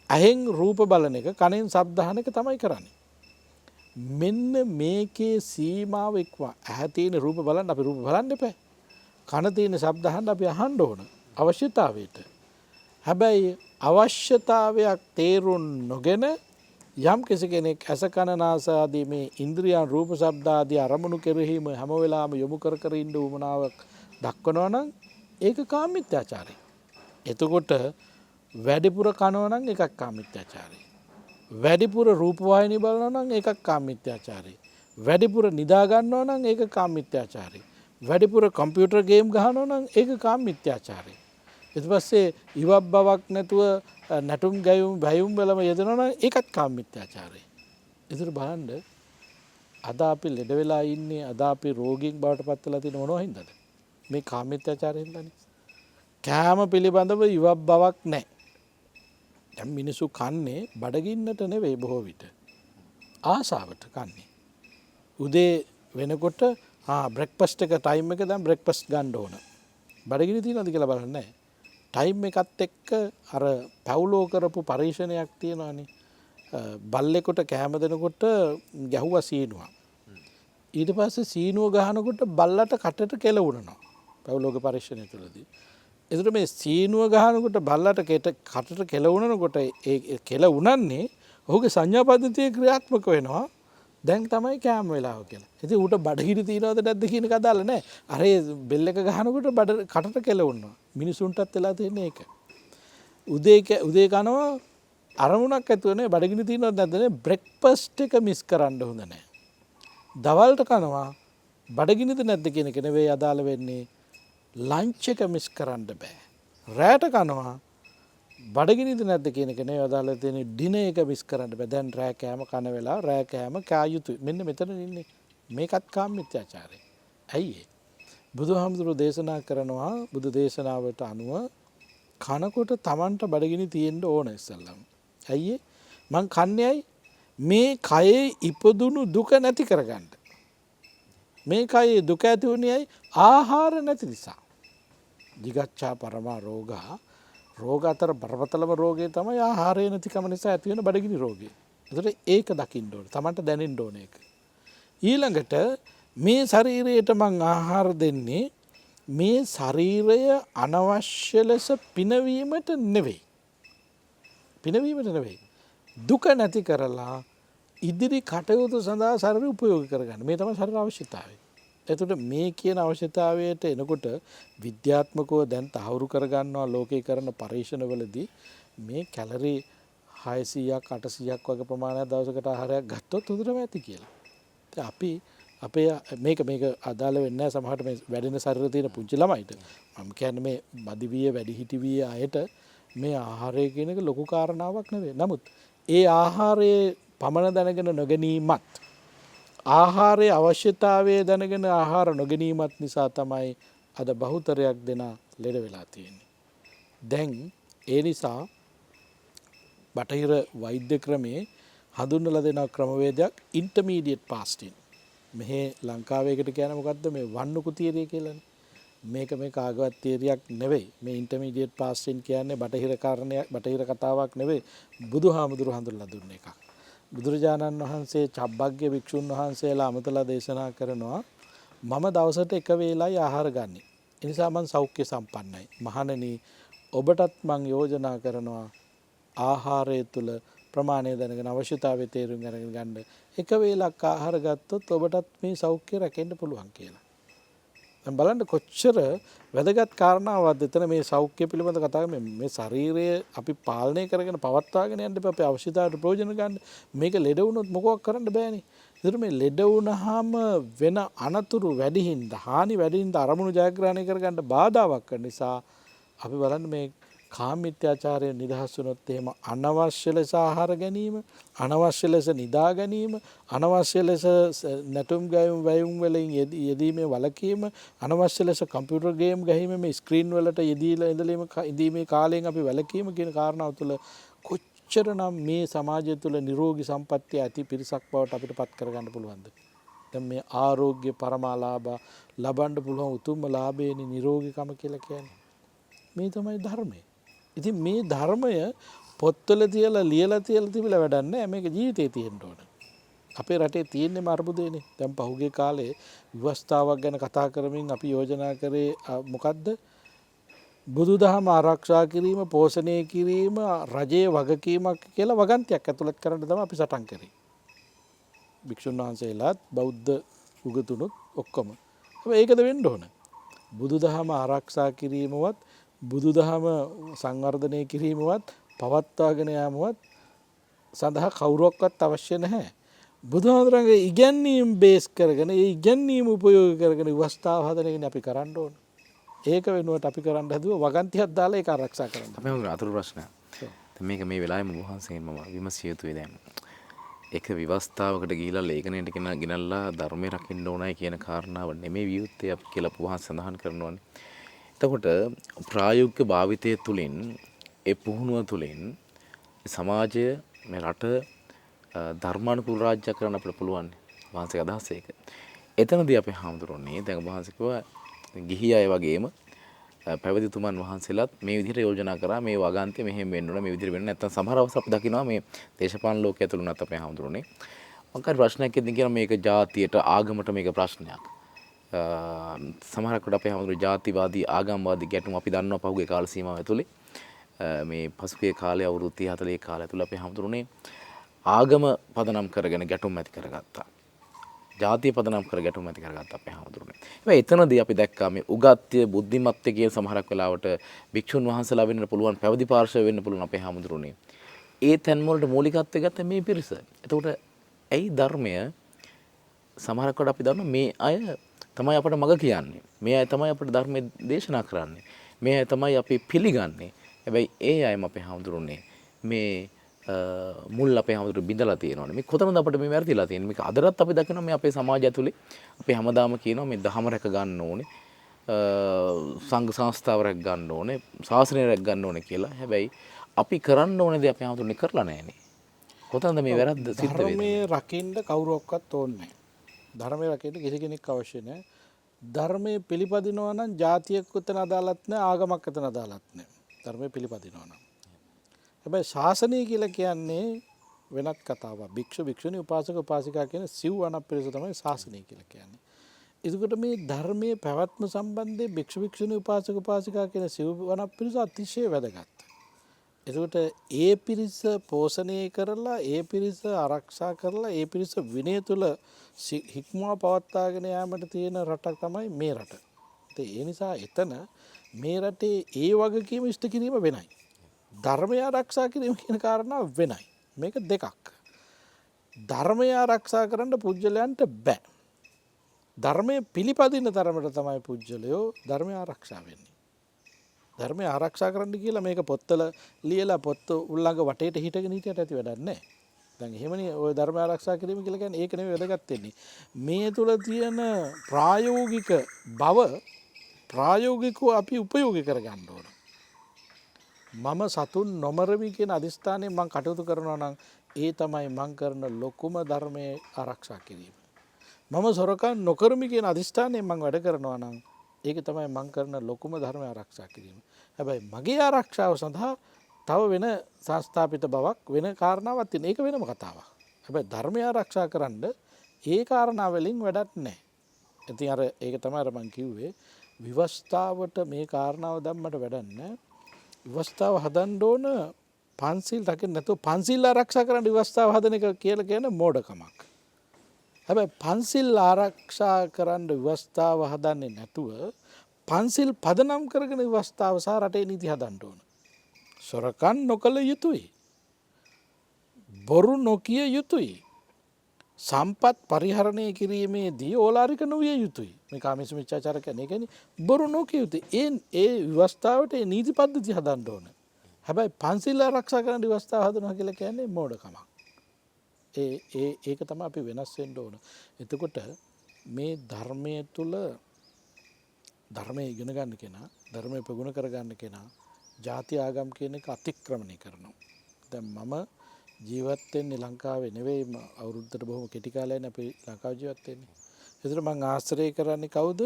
ඇහෙන් රූප බලන එක, කනෙන් ශබ්ද අහන එක තමයි කරන්නේ. මෙන්න මේකේ සීමාව ඉක්මවා. ඇහැ තියෙන රූප බලන්න අපි රූප බලන්න එපා. කන තියෙන ශබ්ද අහන්න අපි අහන්න ඕන අවශ්‍යතාවයට. හැබැයි අවශ්‍යතාවයක් තේරුම් නොගෙන යම් කෙනෙක් ඇස කන නාසය ආදී මේ ඉන්ද්‍රියන් රූප ශබ්ද ආදී අරමුණු කෙරෙහිම හැම වෙලාවෙම යොමු කර කර ඉන්න උවමනාවක් දක්වනවා නම් ඒක කාමීත්‍යාචාරය. එතකොට වැඩිපුර කනවා නම් ඒකක් කාමීත්‍යාචාරය. වැඩිපුර රූපවාහිනී බලනවා නම් ඒකක් කාමීත්‍යාචාරය. වැඩිපුර නිදා ගන්නවා නම් ඒක කාමීත්‍යාචාරය. වැඩිපුර කම්පියුටර් ගේම් ගහනවා නම් ඒක කාමීත්‍යාචාරය. ඊට පස්සේ ඉවක් බවක් නැතුව නැටුම් ගැයුම් බැයුම් වලම යෙදෙනවා නම් ඒකත් කාමමිත්‍යාචාරය. ඒතර බලන්න අද අපි ලෙඩ වෙලා ඉන්නේ අද අපි රෝගීන් බවට පත් වෙලා තියෙන මොනවා හින්දාද? මේ කාමමිත්‍යාචාරයෙන් හින්දානේ. කෑම පිළිබඳව ඉවක් බවක් නැහැ. දැන් මිනිස්සු කන්නේ බඩගින්නට නෙවෙයි බොහෝ විට. ආසාවට කන්නේ. උදේ වෙනකොට බ්‍රෙක්ෆාස්ට් එක ටයිම් එක දැන් බ්‍රෙක්ෆාස්ට් ගන්න ඕන. බඩගිනි තියනවද කියලා බලන්නේ නැහැ. ටයිම් එකත් එක්ක අර පැවුලෝ කරපු පරීක්ෂණයක් තියෙනවානේ. බල්ලෙකුට කෑම දෙනකොට ගැහුවා සීනුවක්. ඊට පස්සේ සීනුව ගහනකොට බල්ලට කටට කෙල වුණනවා. පැවුලෝගේ පරීක්ෂණය තුළදී. එතකොට මේ සීනුව ගහනකොට බල්ලට කටට කෙල වුණනකොට ඒ කෙල වුණන්නේ ඔහුගේ සංඥා පද්ධතිය ක්‍රියාත්මක වෙනවා. දැන් තමයි කෑම වෙලාව කියලා. ඉතින් ඌට බඩගිනි තියනවද නැද්ද කියන එක අදාළ නැහැ. අර ඒ බෙල් එක ගහනකොට බඩ කටට කෙල වුණා. මිනිසුන්ටත් වෙලා තියෙන්නේ ඒක. උදේ කනවා අරමුණක් ඇතුවනේ බඩගිනි තියනවද නැද්ද නේ බ්‍රෙක්ෆාස්ට් එක මිස් කරන්න හොඳ නැහැ. දවල්ට කනවා බඩගිනිද නැද්ද කියන එක නෙවෙයි අදාළ වෙන්නේ. ලන්ච් එක මිස් කරන්න බෑ. රෑට කනවා බඩගිනිද නැද්ද කියන එක නෙවෙයි අදාළ තියෙන්නේ ඩිනර් එක මිස් කරන්න බෑ. දැන් රෑ කෑම කන වෙලාව රෑ කෑම කා යුතුයි. මෙන්න මෙතන ඉන්නේ. මේකත් කාමමිත්‍යාචාරය. ඇයි ඒ? බුදුහාමුදුරුවෝ දේශනා කරනවා බුදු දේශනාවට අනුව කනකොට Tamanට බඩගිනි තියෙන්න ඕන ඉස්සල්ලාම. ඇයි මං කන්නේයි මේ කයේ ඉපදුණු දුක නැති කරගන්න. මේ කයේ දුක ඇති වුණේයි ආහාර නැති නිසා. දිගච්ඡා පරමා රෝගා රෝග අතර බරපතලම රෝගය තමයි ආහාරය නැතිකම නිසා ඇති වෙන බඩගිනි රෝගය. ඒතර ඒක දකින්න ඕනේ. Tamanට දැනෙන්න ඕනේ ඒක. ඊළඟට මේ ශරීරයට මං ආහාර දෙන්නේ මේ ශරීරය අනවශ්‍ය ලෙස පිනවීමට නෙවෙයි. පිනවීමට නෙවෙයි. දුක නැති කරලා ඉදිරි කටයුතු සඳහා ශරීරය උපයෝගී කරගන්න. මේ තමයි ශරීර අවශ්‍යතාවය. එතකොට මේ කියන අවශ්‍යතාවයට එනකොට විද්‍යාත්මකව දැන් තහවුරු කරගන්නවා ලෝකේ කරන පරීක්ෂණවලදී මේ කැලරි 600ක් 800ක් වගේ ප්‍රමාණයක් දවසකට ආහාරයක් ගත්තොත් හොඳටම ඇති කියලා. ඉතින් අපි අපේ මේක අදාළ වෙන්නේ නැහැ සමහරට මේ වැඩෙන ශරීරය තියෙන පුංචි ළමයිට. මම කියන්නේ මේ මදිවිය වැඩිහිටි විය අයට මේ ආහාරය කියන එක ලොකු කාරණාවක් නෙවෙයි. නමුත් ඒ ආහාරයේ පමණ දැනගෙන නොගැනීමත් ආහාරයේ අවශ්‍යතාවය දැනගෙන ආහාර නොගැනීමත් නිසා තමයි අද බහුතරයක් දෙනා ලෙඩ වෙලා තියෙන්නේ. දැන් ඒ නිසා බටහිර වෛද්‍ය ක්‍රමයේ හඳුන්වලා දෙන ක්‍රමවේදයක් ඉන්ටර්මීඩියට් ෆාස්ටිං. මෙහි ලංකාවේකට කියන්නේ මොකද්ද මේ වන්නකු තියරිය කියලානේ. මේක මේ කාගවත් තියරියක් නෙවෙයි. මේ ඉන්ටර්මීඩියට් ෆාස්ටිං කියන්නේ බටහිර කාරණයක් බටහිර කතාවක් නෙවෙයි. බුදුහාමුදුරු හඳුන්වලා දුන්න එකක්. බුදුරජාණන් වහන්සේ චබ්බග්ග භික්ෂුන් වහන්සේලා අමතලා දේශනා කරනවා මම දවසට එක වේලයි ආහාර ගන්නෙ. ඒ නිසා මම සෞඛ්‍ය සම්පන්නයි. මහණෙනි ඔබටත් මම යෝජනා කරනවා ආහාරය තුල ප්‍රමාණය දැනගෙන අවශ්‍යතාවය තේරුම් අරගෙන ගන්න. එක වේලක් ආහාර ගත්තොත් ඔබටත් මේ සෞඛ්‍ය රැකෙන්න පුළුවන් කියලා. දැන් බලන්න කොච්චර වැදගත් කාරණාවක්ද එතන මේ සෞඛ්‍ය පිළිබඳ කතා මේ ශරීරය අපි පාලනය කරගෙන පවත්වාගෙන යන්න බෑ අපේ අවශ්‍යතාවයට ප්‍රයෝජන ගන්න. මේක ලෙඩ වුණොත් මොකක් කරන්න බෑනේ. ඒතර මේ ලෙඩ වුණාම වෙන අනතුරු වැඩි හින්දා හානි වැඩි හින්දා අරමුණු ජයග්‍රහණය කරගන්න බාධාවක් කරන නිසා අපි බලන්න මේ කාමමිත්‍යාචාරයෙන් නිදහස් වුණොත් එහෙම අනවශ්‍ය ලෙස ආහාර ගැනීම, අනවශ්‍ය ලෙස නිදා ගැනීම, අනවශ්‍ය ලෙස නැටුම් ගැයුම් වැයුම් වලින් යෙදීමේ වලකීම, අනවශ්‍ය ලෙස කම්පියුටර් ගේම් ගැනීම මේ ස්ක්‍රීන් වලට යෙදීමේ කාලයෙන් අපි වැලකීම කියන කාරණාව තුළ කොච්චරනම් මේ සමාජය තුළ නිරෝගී සම්පත්තිය ඇති පිරිසක් බවට අපිට පත් කරගන්න පුළුවන්ද? දැන් මේ ආරෝග්‍ය පරමාලාභ ලබන්න පුළුවන් උතුම්ම ලාභේනේ නිරෝගීකම කියලා කියන්නේ. මේ තමයි ධර්මය. ඉතින් මේ ධර්මය පොත්වල තියලා ලියලා තිබිලා වැඩක් නැහැ. මේක ජීවිතේ තියෙන්න ඕන. අපේ රටේ තියෙන්නේ අර්බුදේනේ. දැන් පහුගිය කාලේ විවස්ථාවක් ගැන කතා කරමින් අපි යෝජනා කරේ මොකද්ද? බුදුදහම ආරක්ෂා කිරීම, පෝෂණය කිරීම රජයේ වගකීමක් කියලා වගන්තියක් ඇතුළත් කරන්න තමයි අපි සටන් කරේ. භික්ෂුන් වහන්සේලාත් බෞද්ධ උගතුනුත් ඔක්කොම. ඒකද වෙන්න ඕන. බුදුදහම ආරක්ෂා කිරීමවත් බුදුදහම සංවර්ධනය කිරීමවත් පවත්වාගෙන යාමවත් සඳහා කවුරුවක්වත් අවශ්‍ය නැහැ. බුදුහාමුදුරන්ගේ ඉගැන්වීම් බේස් කරගෙන ඒ ඉගැන්වීම උපයෝගී කරගෙන විවස්ථාව හදන එකනේ අපි කරන්න ඕන. ඒක වෙනුවට අපි කරන්න හදුව වගන්තියක් දාලා ඒක ආරක්ෂා කරන්න. අපි හඳුන අතුරු ප්‍රශ්නයක්. මේක මේ වෙලාවෙම වහන්සේගෙන් මම විමසිය යුතුයි දැන්. එක විවස්ථාවකට ගිහිලා ලේඛනයට ගෙනල්ලා ධර්මය රකින්න ඕනයි කියන කාරණාව නෙමෙයි වියුත්තේ අපි කියලා වහන්සේ සඳහන් කරනවානේ. එතකොට ප්‍රායෝගික භාවිතය තුළින් ඒ පුහුණුව තුළින් සමාජය මේ රට ධර්මානුකූල රාජ්‍යයක් කරන්න අපිට පුළුවන්. වහන්සේගේ අදහස ඒක. එතනදී අපි හාමුදුරනේ දැන් වහන්සේ කිව්වා ගිහි අය වගේම පැවිදිතුමන් වහන්සේලාත් මේ විදිහට යෝජනා කරා මේ වගන්තිය මෙහෙම වෙන්න ඕන මේ විදිහට වෙන්න නැත්නම් සමහර අවස්ථා අපි දකිනවා මේ දේශපාලන ලෝකයේ ඇතුළුනත් අපේ හාමුදුරනේ මොකක්ද ප්‍රශ්නයක් ඉදින් කියන මේක ජාතියට ආගමට මේක ප්‍රශ්නයක්. සමහරකට අපේ හාමුදුරු ජාතිවාදී ආගම්වාදී ගැටුම් අපි දන්නවා පහුගිය කාල සීමාව ඇතුලේ මේ පසුගිය කාලේ අවුරුදු 30 40 කාලය ඇතුළේ අපේ හාමුදුරනේ ආගම පදනම් කරගෙන ගැටුම් ඇති කරගත්තා. ජාතිය පදනම් කර ගැටුම් ඇති කරගත්තා අපේ හාමුදුරනේ. හැබැයි එතනදී අපි දැක්කා මේ උගත්ය බුද්ධිමත්ය කියන සමහරක් වෙලාවට භික්ෂුන් වහන්සේලා වෙන්න පුළුවන් පැවිදි පාර්ශව වෙන්න පුළුවන් අපේ හාමුදුරනේ. ඒ තැන් වලට මූලිකත්වය ගත්ත මේ පිරිස. එතකොට ඇයි ධර්මය සමහරකට අපි දන්නවා මේ අය තමයි අපට මඟ කියන්නේ. මේ අය තමයි අපට ධර්මයේ දේශනා කරන්නේ. මේ අය තමයි අපි පිළිගන්නේ. හැබැයි ඒ අයම අපේ හාමුදුරනේ මේ මුල් අපේ හැමෝටම බිඳලා තියෙනවානේ. මේ කොතනද අපිට මේ වැරදිලා තියෙන්නේ? මේක අදටත් අපි දකිනවා මේ අපේ සමාජය ඇතුලේ අපි හැමදාම කියනවා මේ දහම රැක ගන්න ඕනේ. සංඝ සංස්ථාව රැක ගන්න ඕනේ. ශාසනය රැක ගන්න ඕනේ කියලා. හැබැයි අපි කරන්න ඕනේ දේ අපේ හැමෝටම කරලා නැහැනේ. කොතනද මේ වැරද්ද සිද්ධ වෙන්නේ? ධර්මයේ රකින්න කවුරක්වත් ඕනේ නැහැ. ධර්මයේ රකින්න කිසි කෙනෙක් අවශ්‍ය නැහැ. ධර්මයේ පිළිපදිනවා නම් ජාතියක් උතන අදාළත් නැහැ, ආගමක් උතන අදාළත් නැහැ. ධර්මයේ පිළිපදිනවා නම් හැබැයි ශාසනය කියලා කියන්නේ වෙනත් කතාවක්. භික්ෂු භික්ෂුණී උපාසක උපාසිකා කියන සිව්වනක් පිරිස තමයි ශාසනය කියලා කියන්නේ. එතකොට මේ ධර්මයේ පැවැත්ම සම්බන්ධයෙන් භික්ෂු භික්ෂුණී උපාසක උපාසිකා කියන සිව්වනක් පිරිස අතිශය වැදගත්. එතකොට ඒ පිරිස පෝෂණය කරලා, ඒ පිරිස ආරක්ෂා කරලා, ඒ පිරිස විනය තුල හික්මවා පවත්වාගෙන යාමට තියෙන රටක් තමයි මේ රට. ඒ නිසා එතන මේ රටේ ඒ වගකීම ඉෂ්ට කිරීම වෙනයි. ධර්මය ආරක්ෂා කිරීම කියන කාරණාව වෙනයි. මේක දෙකක්. ධර්මය ආරක්ෂා කරන්න පුජ්‍යලයන්ට බෑ. ධර්මයේ පිළිපදින තරමට තමයි පුජ්‍යලයෝ ධර්මය ආරක්ෂා වෙන්නේ. ධර්මය ආරක්ෂා කරන්න කියලා මේක පොත්වල ලියලා පොත් උල්ලංඝ වටේට හිටගෙන හිටියට ඇති වැඩක් නැහැ. දැන් එහෙමනේ ওই ධර්ම ආරක්ෂා කිරීම කියලා කියන්නේ ඒක නෙවෙයි වැදගත් වෙන්නේ. මේ තුල තියෙන ප්‍රායෝගික බව ප්‍රායෝගිකව අපි උපයෝගී කරගන්න ඕන. මම සතුන් නොමරමි කියන අදිස්ථානයෙන් මම කටයුතු කරනවා නම් ඒ තමයි මම කරන ලොකුම ධර්මයේ ආරක්ෂා කිරීම. මම සොරකම් නොකරමි කියන අදිස්ථානයෙන් මම වැඩ කරනවා නම් ඒක තමයි මම කරන ලොකුම ධර්මයේ ආරක්ෂා කිරීම. හැබැයි මගේ ආරක්ෂාව සඳහා තව වෙන සංස්ථාපිත බවක් වෙන කාරණාවක් තියෙන. ඒක වෙනම කතාවක්. හැබැයි ධර්මය ආරක්ෂා කරන්න ඒ කාරණා වලින් වැඩක් නැහැ. ඉතින් අර ඒක තමයි අර මම කිව්වේ විවස්ථාවට මේ කාරණාව දැම්මට වැඩක් නැහැ. විවස්ථාව හදන්න ඕන පන්සිල් රකින්න නැතුව පන්සිල් ආරක්ෂා කරන්න විවස්ථාව හදන එක කියලා කියන මෝඩකමක්. හැබැයි පන්සිල් ආරක්ෂා කරන්න විවස්ථාව හදන්නේ නැතුව පන්සිල් පදනම් කරගෙන විවස්ථාව සහ රටේ නීති හදන්න ඕන. සොරකම් නොකළ යුතුයි. බොරු නොකිය යුතුයි. සම්පත් පරිහරණය කිරීමේදී ඕලාරික නොවිය යුතුයි. මේ කාමීස මිච්ඡාචාර කියන්නේ කියන්නේ බොරු නොකිය යුතුයි. ඒ විවස්ථාවට ඒ නීති පද්ධති හදන්න ඕන. හැබැයි පන්සිල් ආරක්ෂා කරන විවස්ථාව හදනවා කියලා කියන්නේ මෝඩකමක්. ඒක තමයි අපි වෙනස් වෙන්න ඕන. එතකොට මේ ධර්මයේ තුල ධර්මයේ ඉගෙන ගන්න කෙනා, ධර්මයේ ප්‍රගුණ කර ගන්න කෙනා ජාති ආගම් කියන එක අතික්‍රමණය කරනවා. දැන් මම ජීවත් වෙන්නේ ලංකාවේ නෙවෙයි, අවුරුද්දට බොහොම කෙටි කාලයක්නේ අපි ලංකාවේ ජීවත් වෙන්නේ. ඒතර මම ආශ්‍රය කරන්නේ කවුද?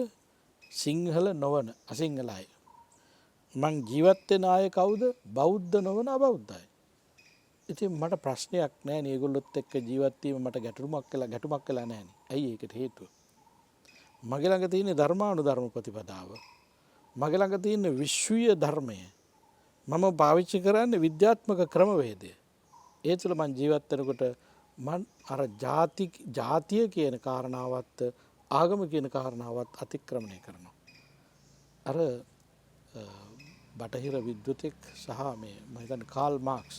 සිංහල නොවන අසිංහල අය. මං ජීවත් වෙන අය කවුද? බෞද්ධ නොවන අබෞද්ධ අය. ඉතින් මට ප්‍රශ්නයක් නැහැ නේ ඒගොල්ලොත් එක්ක ජීවත් වීම මට ගැටුමක් වෙලා නැහැ නේ. ඇයි ඒකට හේතුව? මගේ ළඟ තියෙන ධර්මානුධර්ම ප්‍රතිපදාව. මගේ ළඟ තියෙන විශ්වීය ධර්මය. මම පාවිච්චි කරන්නේ විද්‍යාත්මක ක්‍රමවේදය. ඒ තුළ මං ජීවත් වෙනකොට මං අර ජාතිය කියන කාරණාවත් ආගම කියන කාරණාවත් අතික්‍රමණය කරනවා. අර බටහිර විද්වතෙක් සහ මේ මම හිතන්නේ කාල් මාක්ස්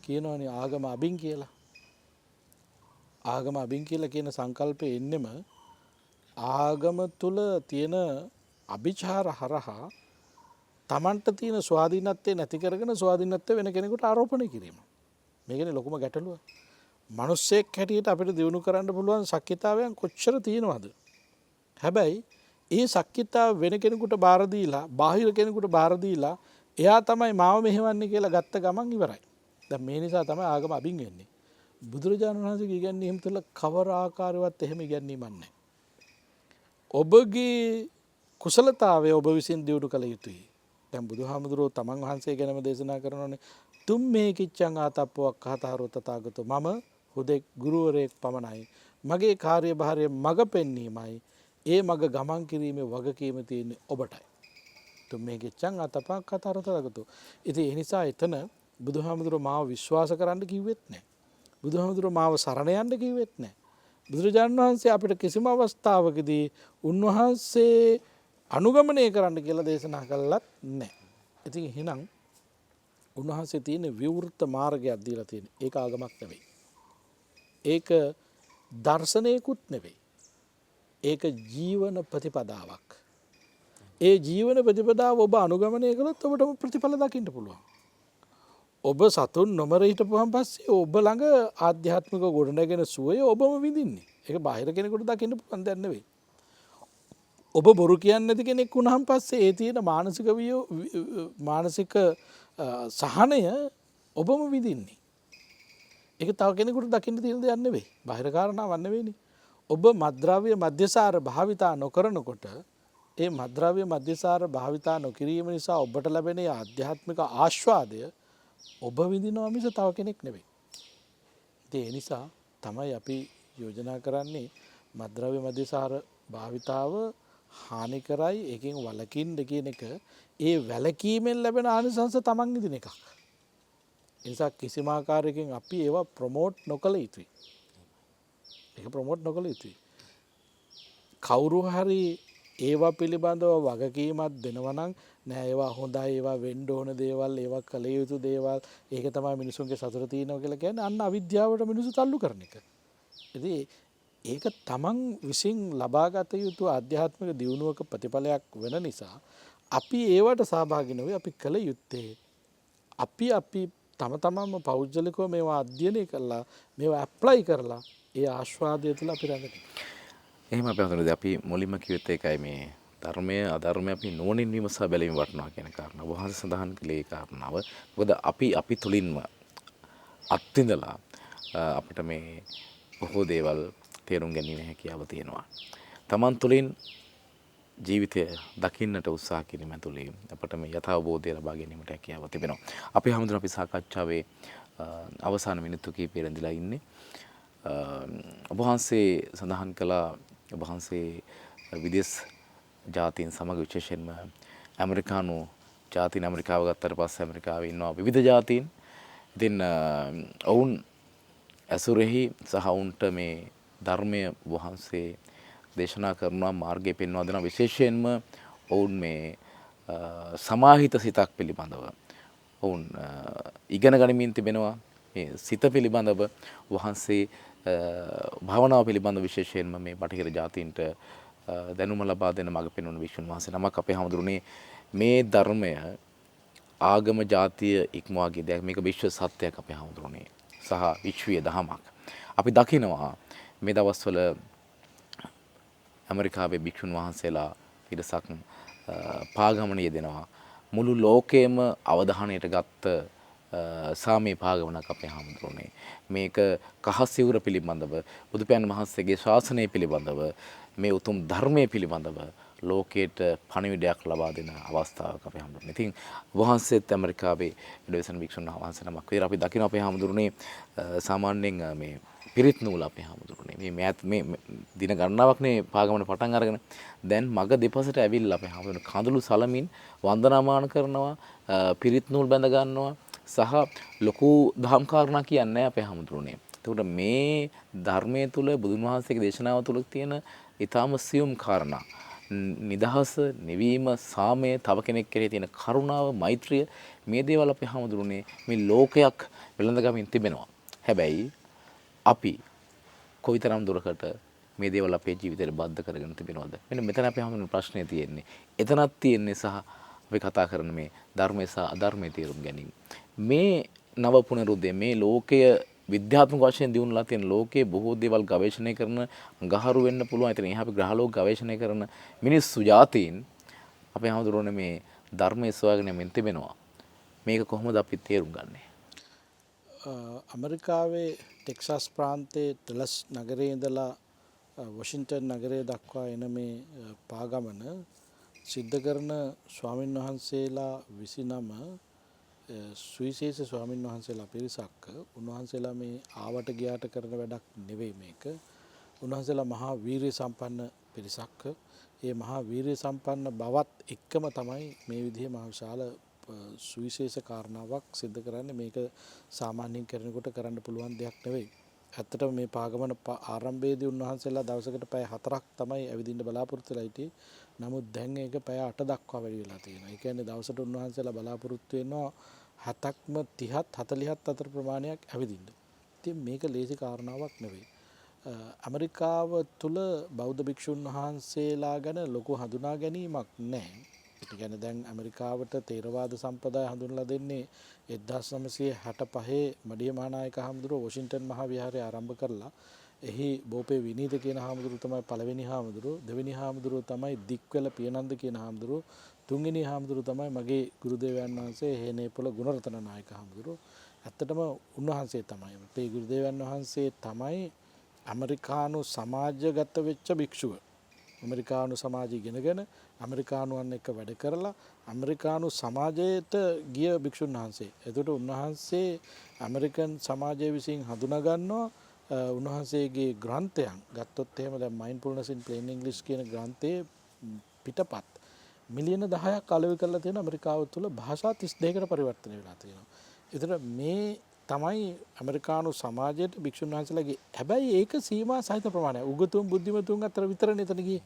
කියනවනේ ආගම අබින් කියලා. ආගම අබින් කියලා කියන සංකල්පය එන්නෙම ආගම තුල තියෙන අභිචාර හරහා තමන්ට තියෙන ස්වාධීනත්වය නැති කරගෙන ස්වාධීනත්වය වෙන කෙනෙකුට ආරෝපණය කිරීම. මේකනේ ලොකුම ගැටලුව. මිනිස්සෙක් හැටියට අපිට දිනු කරන්න පුළුවන් ශක්්‍යතාවයන් කොච්චර තියෙනවද? හැබැයි ඒ ශක්්‍යතාව වෙන කෙනෙකුට බාර දීලා, බාහිර කෙනෙකුට බාර දීලා එයා තමයි මාව මෙහෙවන්නේ කියලා ගත්ත ගමන් ඉවරයි. දැන් මේ නිසා තමයි ආගම අබින් එන්නේ. බුදුරජාණන් වහන්සේගේ ඉගැන්වීම් තුළ කවර ආකාරයවත් එහෙම ඉගැන්වීමක් නැහැ. ඔබගේ කුසලතාවය ඔබ විසින් දියුණු කළ යුතුයි. දැන් බුදුහාමුදුරුවෝ තමන් වහන්සේ ගැනම දේශනා කරනවානේ තුම් මේ කිච්ඡං ආතප්පවක් කහතරෝ තථාගතෝ මම හුදෙක් ගුරුවරයෙක් පමණයි. මගේ කාර්යභාරය මඟ පෙන්වීමයි. ඒ මඟ ගමන් කිරීමේ වගකීම තියෙන්නේ ඔබටයි. තුම් මේ කිච්ඡං ආතප්පවක් කහතරෝ තථාගතෝ. ඉතින් ඒ නිසා එතන බුදුහාමුදුරුවෝ මාව විශ්වාස කරන්න කිව්වෙත් නැහැ. බුදුහාමුදුරුවෝ මාව සරණ යන්න කිව්වෙත් නැහැ. බුදුරජාණන් වහන්සේ අපිට කිසිම අවස්ථාවකදී උන්වහන්සේ අනුගමනය කරන්න කියලා දේශනා කළත් නැහැ. ඉතින් එහෙනම් උන්වහන්සේ තියෙන විවෘත මාර්ගයක් දීලා තියෙන. ඒක ආගමක් නෙවෙයි. ඒක දර්ශනයකුත් නෙවෙයි. ඒක ජීවන ප්‍රතිපදාවක්. ඒ ජීවන ප්‍රතිපදාව ඔබ අනුගමනය කළොත් ඔබට ප්‍රතිඵල දකින්න පුළුවන්. ඔබ සතුන් නොමර හිටපුවාන් පස්සේ ඔබ ළඟ ආධ්‍යාත්මික ගොඩනැගෙන සුවය ඔබම විඳින්නේ. ඒක බාහිර කෙනෙකුට දකින්න පුළුවන් දෙයක් නෙවෙයි. ඔබ බොරු කියන්නේ නැති කෙනෙක් වුණාන් පස්සේ ඒ තියෙන මානසික සහනය ඔබම විඳින්නේ. ඒක තව කෙනෙකුට දකින්න තියෙන දෙයක් නෙවෙයි. බාහිර කාරණාවක් නෙවෙයිනේ. ඔබ මත්ද්‍රව්‍ය මධ්‍යසාර භාවිතා නොකරනකොට ඒ මත්ද්‍රව්‍ය මධ්‍යසාර භාවිතා නොකිරීම නිසා ඔබට ලැබෙන ආධ්‍යාත්මික ආස්වාදය ඔබ විඳිනවා මිස තව කෙනෙක් නෙවෙයි. ඒ නිසා තමයි අපි යෝජනා කරන්නේ මත්ද්‍රව්‍ය මධ්‍යසාර භාවිතාව හානි කරයි එකෙන් වළකින්න කියන එක ඒ වැළකීමෙන් ලැබෙන ආනිසංස තමන් ඉදින එකක්. ඒ නිසා කිසිම ආකාරයකින් අපි ඒවා ප්‍රොමෝට් නොකළ යුතුයි. ඒක ප්‍රොමෝට් නොකළ යුතුයි. කවුරු හරි ඒවා පිළිබඳව වගකීමක් දෙනවා නම් නෑ ඒවා හොඳයි ඒවා වෙන්න ඕන දේවල් ඒවා කළ යුතු දේවල් ඒක තමයි මිනිසුන්ගේ සතුට තියෙනවා කියලා කියන්නේ අන්න අවිද්‍යාවට මිනිස්සු තල්ලු කරන එක. ඉතින් ඒක තමන් විසින් ලබාගත යුතු ආධ්‍යාත්මික දියුණුවක ප්‍රතිඵලයක් වෙන නිසා අපි ඒවට සහභාගී නොවේ. අපි කළ යුත්තේ අපි තම තමන්ම පෞද්ගලිකව මේවා අධ්‍යයනය කරලා මේවා ඇප්ලයි කරලා ඒ ආස්වාදය තුළ අපි රැඳෙන්න. එහෙම අපි හඳුනනද අපි මුලින්ම කිව්වෙත් ඒකයි මේ ධර්මය අධර්මය අපි නුවණින් විමසා බැලීම වටනවා කියන කාරණාව. වහන්සේ සඳහන් කළේ ඒ කාරණාව. මොකද අපි තුලින්ම අත්විඳලා අපිට මේ බොහෝ දේවල් තේරුම් ගැනීම හැකියාව තියෙනවා. තමන් තුළින් ජීවිතය දකින්නට උත්සාහ කිරීම තුළින් අපට මේ යථාබෝධය ලබා ගැනීමට හැකියාව තිබෙනවා. අපි හැමෝටම අපි සාකච්ඡාවේ අවසාන මිනිත්තු කිහිපෙ ඉඳලා ඉන්නේ. ඔබ වහන්සේ සඳහන් කළා ඔබ වහන්සේ විදේශ ජාතීන් සමග විශේෂයෙන්ම ඇමරිකානු ජාතීන් ඇමරිකාව ගත්තට පස්සේ ඇමරිකාවේ ඉන්නවා විවිධ ජාතීන්. ඉතින් ඔවුන් ඇසුරෙහි සහ ඔවුන්ට මේ ධර්මය වහන්සේ දේශනා කරනවා මාර්ගය පෙන්වා දෙනවා. විශේෂයෙන්ම ඔවුන් මේ සමාහිත සිතක් පිළිබඳව ඔවුන් ඉගෙන ගනිමින් තිබෙනවා. මේ සිත පිළිබඳව වහන්සේ භාවනාව පිළිබඳව විශේෂයෙන්ම මේ බටහිර ජාතීන්ට දැනුම ලබා දෙන මඟ පෙන්වන වික්ෂුන් වහන්සේ නමක් අපේ හැමදෙරුනේ මේ ධර්මය ආගම ජාතිය ඉක්මවා ගිය දෙයක්. මේක විශ්ව සත්‍යයක් අපේ හැමදෙරුනේ සහ විශ්වීය දහමක්. අපි දකිනවා මේ දවස්වල ඇමරිකාවේ භික්ෂුන් වහන්සේලා පිරිසක් පාගමන යෙදෙනවා. මුළු ලෝකයේම අවධානයට ගත්ත සාමී පාගමනක් අපේ හැමදෙරුනේ. මේක කහසිවුර පිළිබඳව බුදුපියාණන් වහන්සේගේ ශාසනය පිළිබඳව මේ උතුම් ධර්මයේ පිළිබඳව ලෝකයට පණිවිඩයක් ලබා දෙන අවස්ථාවක් අපේ හැමදෙරුනේ. ඉතින් වහන්සේත් ඇමරිකාවේ ඉඩවෙසන භික්ෂුන් වහන්සේ නමක් විදිහට අපි දකිනවා අපේ හැමදෙරුනේ සාමාන්‍යයෙන් මේ පිරිත් නූල අපේ හැමදෙරුනේ මේ දින ගණනාවක්නේ පාගමන පටන් අරගෙන දැන් මග දෙපසට ඇවිල්ලා අපේ හැමදෙරුනේ කඳුළු සලමින් වන්දනාමාන කරනවා පිරිත් නූල් බැඳ ගන්නවා සහ ලොකු දහම් කාරණා කියන්නේ අපේ හැමදෙරුනේ. එතකොට මේ ධර්මයේ තුල බුදුන් වහන්සේගේ දේශනාව තුල තියෙන ඊටාම සියුම් කාරණා නිදහස නිවීම සාමය තව කෙනෙක් කෙරෙහි තියෙන කරුණාව මෛත්‍රිය මේ දේවල් අපේ හැමදෙරුනේ මේ ලෝකයක් වෙළඳගමින් තිබෙනවා. හැබැයි අපි කොයිතරම් දුරකට මේ දේවල් අපේ ජීවිතේට බද්ධ කරගෙන තිබෙනවද? මෙන්න මෙතන අපේ හැමෝම ප්‍රශ්නේ තියෙන්නේ. එතනක් තියෙන්නේ සහ අපි කතා කරන මේ ධර්මය සහ අධර්මයේ තේරුම් ගැනීම. මේ නව පුනරුද්දේ මේ ලෝකය විද්‍යාත්මක වශයෙන් දියුණුලා තියෙන ලෝකයේ බොහෝ දේවල් ගවේෂණය කරන ගහරු වෙන්න පුළුවන්. ඉතින් එහා අපි ග්‍රහලෝක ගවේෂණය කරන මිනිස්සු જાතීන් අපේ හැමදෙරෝනේ මේ ධර්මයේ සොයාගෙන යමින් තිබෙනවා. මේක කොහොමද අපි තේරුම් ගන්නෙ? ඇමරිකාවේ ටෙක්සාස් ප්‍රාන්තයේ ඩලස් නගරයේ ඉඳලා වොෂින්ටන් නගරය දක්වා එන මේ පාගමන සිද්ධ කරන ස්වාමින් වහන්සේලා 29 සුවිශේෂ ස්වාමින් වහන්සේලා පිරිසක්. උන්වහන්සේලා මේ ආවට ගියාට කරන වැඩක් නෙවෙයි මේක. උන්වහන්සේලා මහා වීරිය සම්පන්න පිරිසක්. ඒ මහා වීරිය සම්පන්න බවත් එක්කම තමයි මේ විදිහේ මහා විශාල සුවිශේෂ කාරණාවක් සිද්ධ කරන්නේ. මේක සාමාන්‍යයෙන් කරනකොට කරන්න පුළුවන් දෙයක් නෙවෙයි. ඇත්තටම මේ පාගමන ආරම්භයේදී උන්වහන්සේලා දවසකට පැය 4ක් තමයි ඇවිදින්න බලාපොරොත්තු වෙලා හිටියේ. නමුත් දැන් ඒක පැය 8 දක්වා වැඩි වෙලා තියෙනවා. ඒ කියන්නේ දවසට උන්වහන්සේලා බලාපොරොත්තු වෙනවා 7ක්ම 30ත් 40ත් අතර ප්‍රමාණයක් ඇවිදින්න. ඉතින් මේක ලේසි කාරණාවක් නෙවෙයි. ඇමරිකාව තුල බෞද්ධ භික්ෂුන් වහන්සේලා ගැන ලොකු හඳුනා ගැනීමක් නැහැ. ඒ කියන්නේ දැන් ඇමරිකාවට තේරවාද සම්ප්‍රදාය හඳුන්වලා දෙන්නේ 1965 මඩිය මහානායක හාමුදුරුවෝ වොෂින්ටන් මහා විහාරය ආරම්භ කරලා එහි බෝපේ විනීත කියන හාමුදුරුවෝ තමයි පළවෙනි හාමුදුරුවෝ, දෙවෙනි හාමුදුරුවෝ තමයි දික්වැල පියනන්ද කියන හාමුදුරුවෝ, තුන්වෙනි හාමුදුරුවෝ තමයි මගේ ගුරුදේවයන් වහන්සේ හේනේපොළ ගුණරතන නායක හාමුදුරුවෝ. ඇත්තටම උන්වහන්සේ තමයි අපේ ගුරුදේවයන් වහන්සේ තමයි ඇමරිකානු සමාජගත වෙච්ච භික්ෂුව. ඇමරිකානු සමාජය ඉගෙනගෙන ඇමරිකානුවන් එක්ක වැඩ කරලා ඇමරිකානු සමාජයට ගිය භික්ෂුන් වහන්සේ. එතකොට උන්වහන්සේ ඇමරිකන් සමාජය විසින් හඳුනා ගන්නවා උන්වහන්සේගේ ග්‍රන්ථයන් ගත්තොත් එහෙම දැන් මයින්ඩ්ෆුල්නස් ඉන් ප්ලේන් ඉංග්ලිෂ් කියන ග්‍රන්ථයේ පිටපත් මිලියන 10ක් අලෙවි කරලා තියෙන ඇමරිකාව තුළ භාෂා 32කට පරිවර්තනය වෙලා තියෙනවා. ඒතර මේ තමයි ඇමරිකානු සමාජයට භික්ෂුන් වහන්සේලාගේ හැබැයි ඒක සීමා සහිත ප්‍රමාණයක්. උගතුන් බුද්ධිමතුන් අතර විතරනේ එතන ගියේ.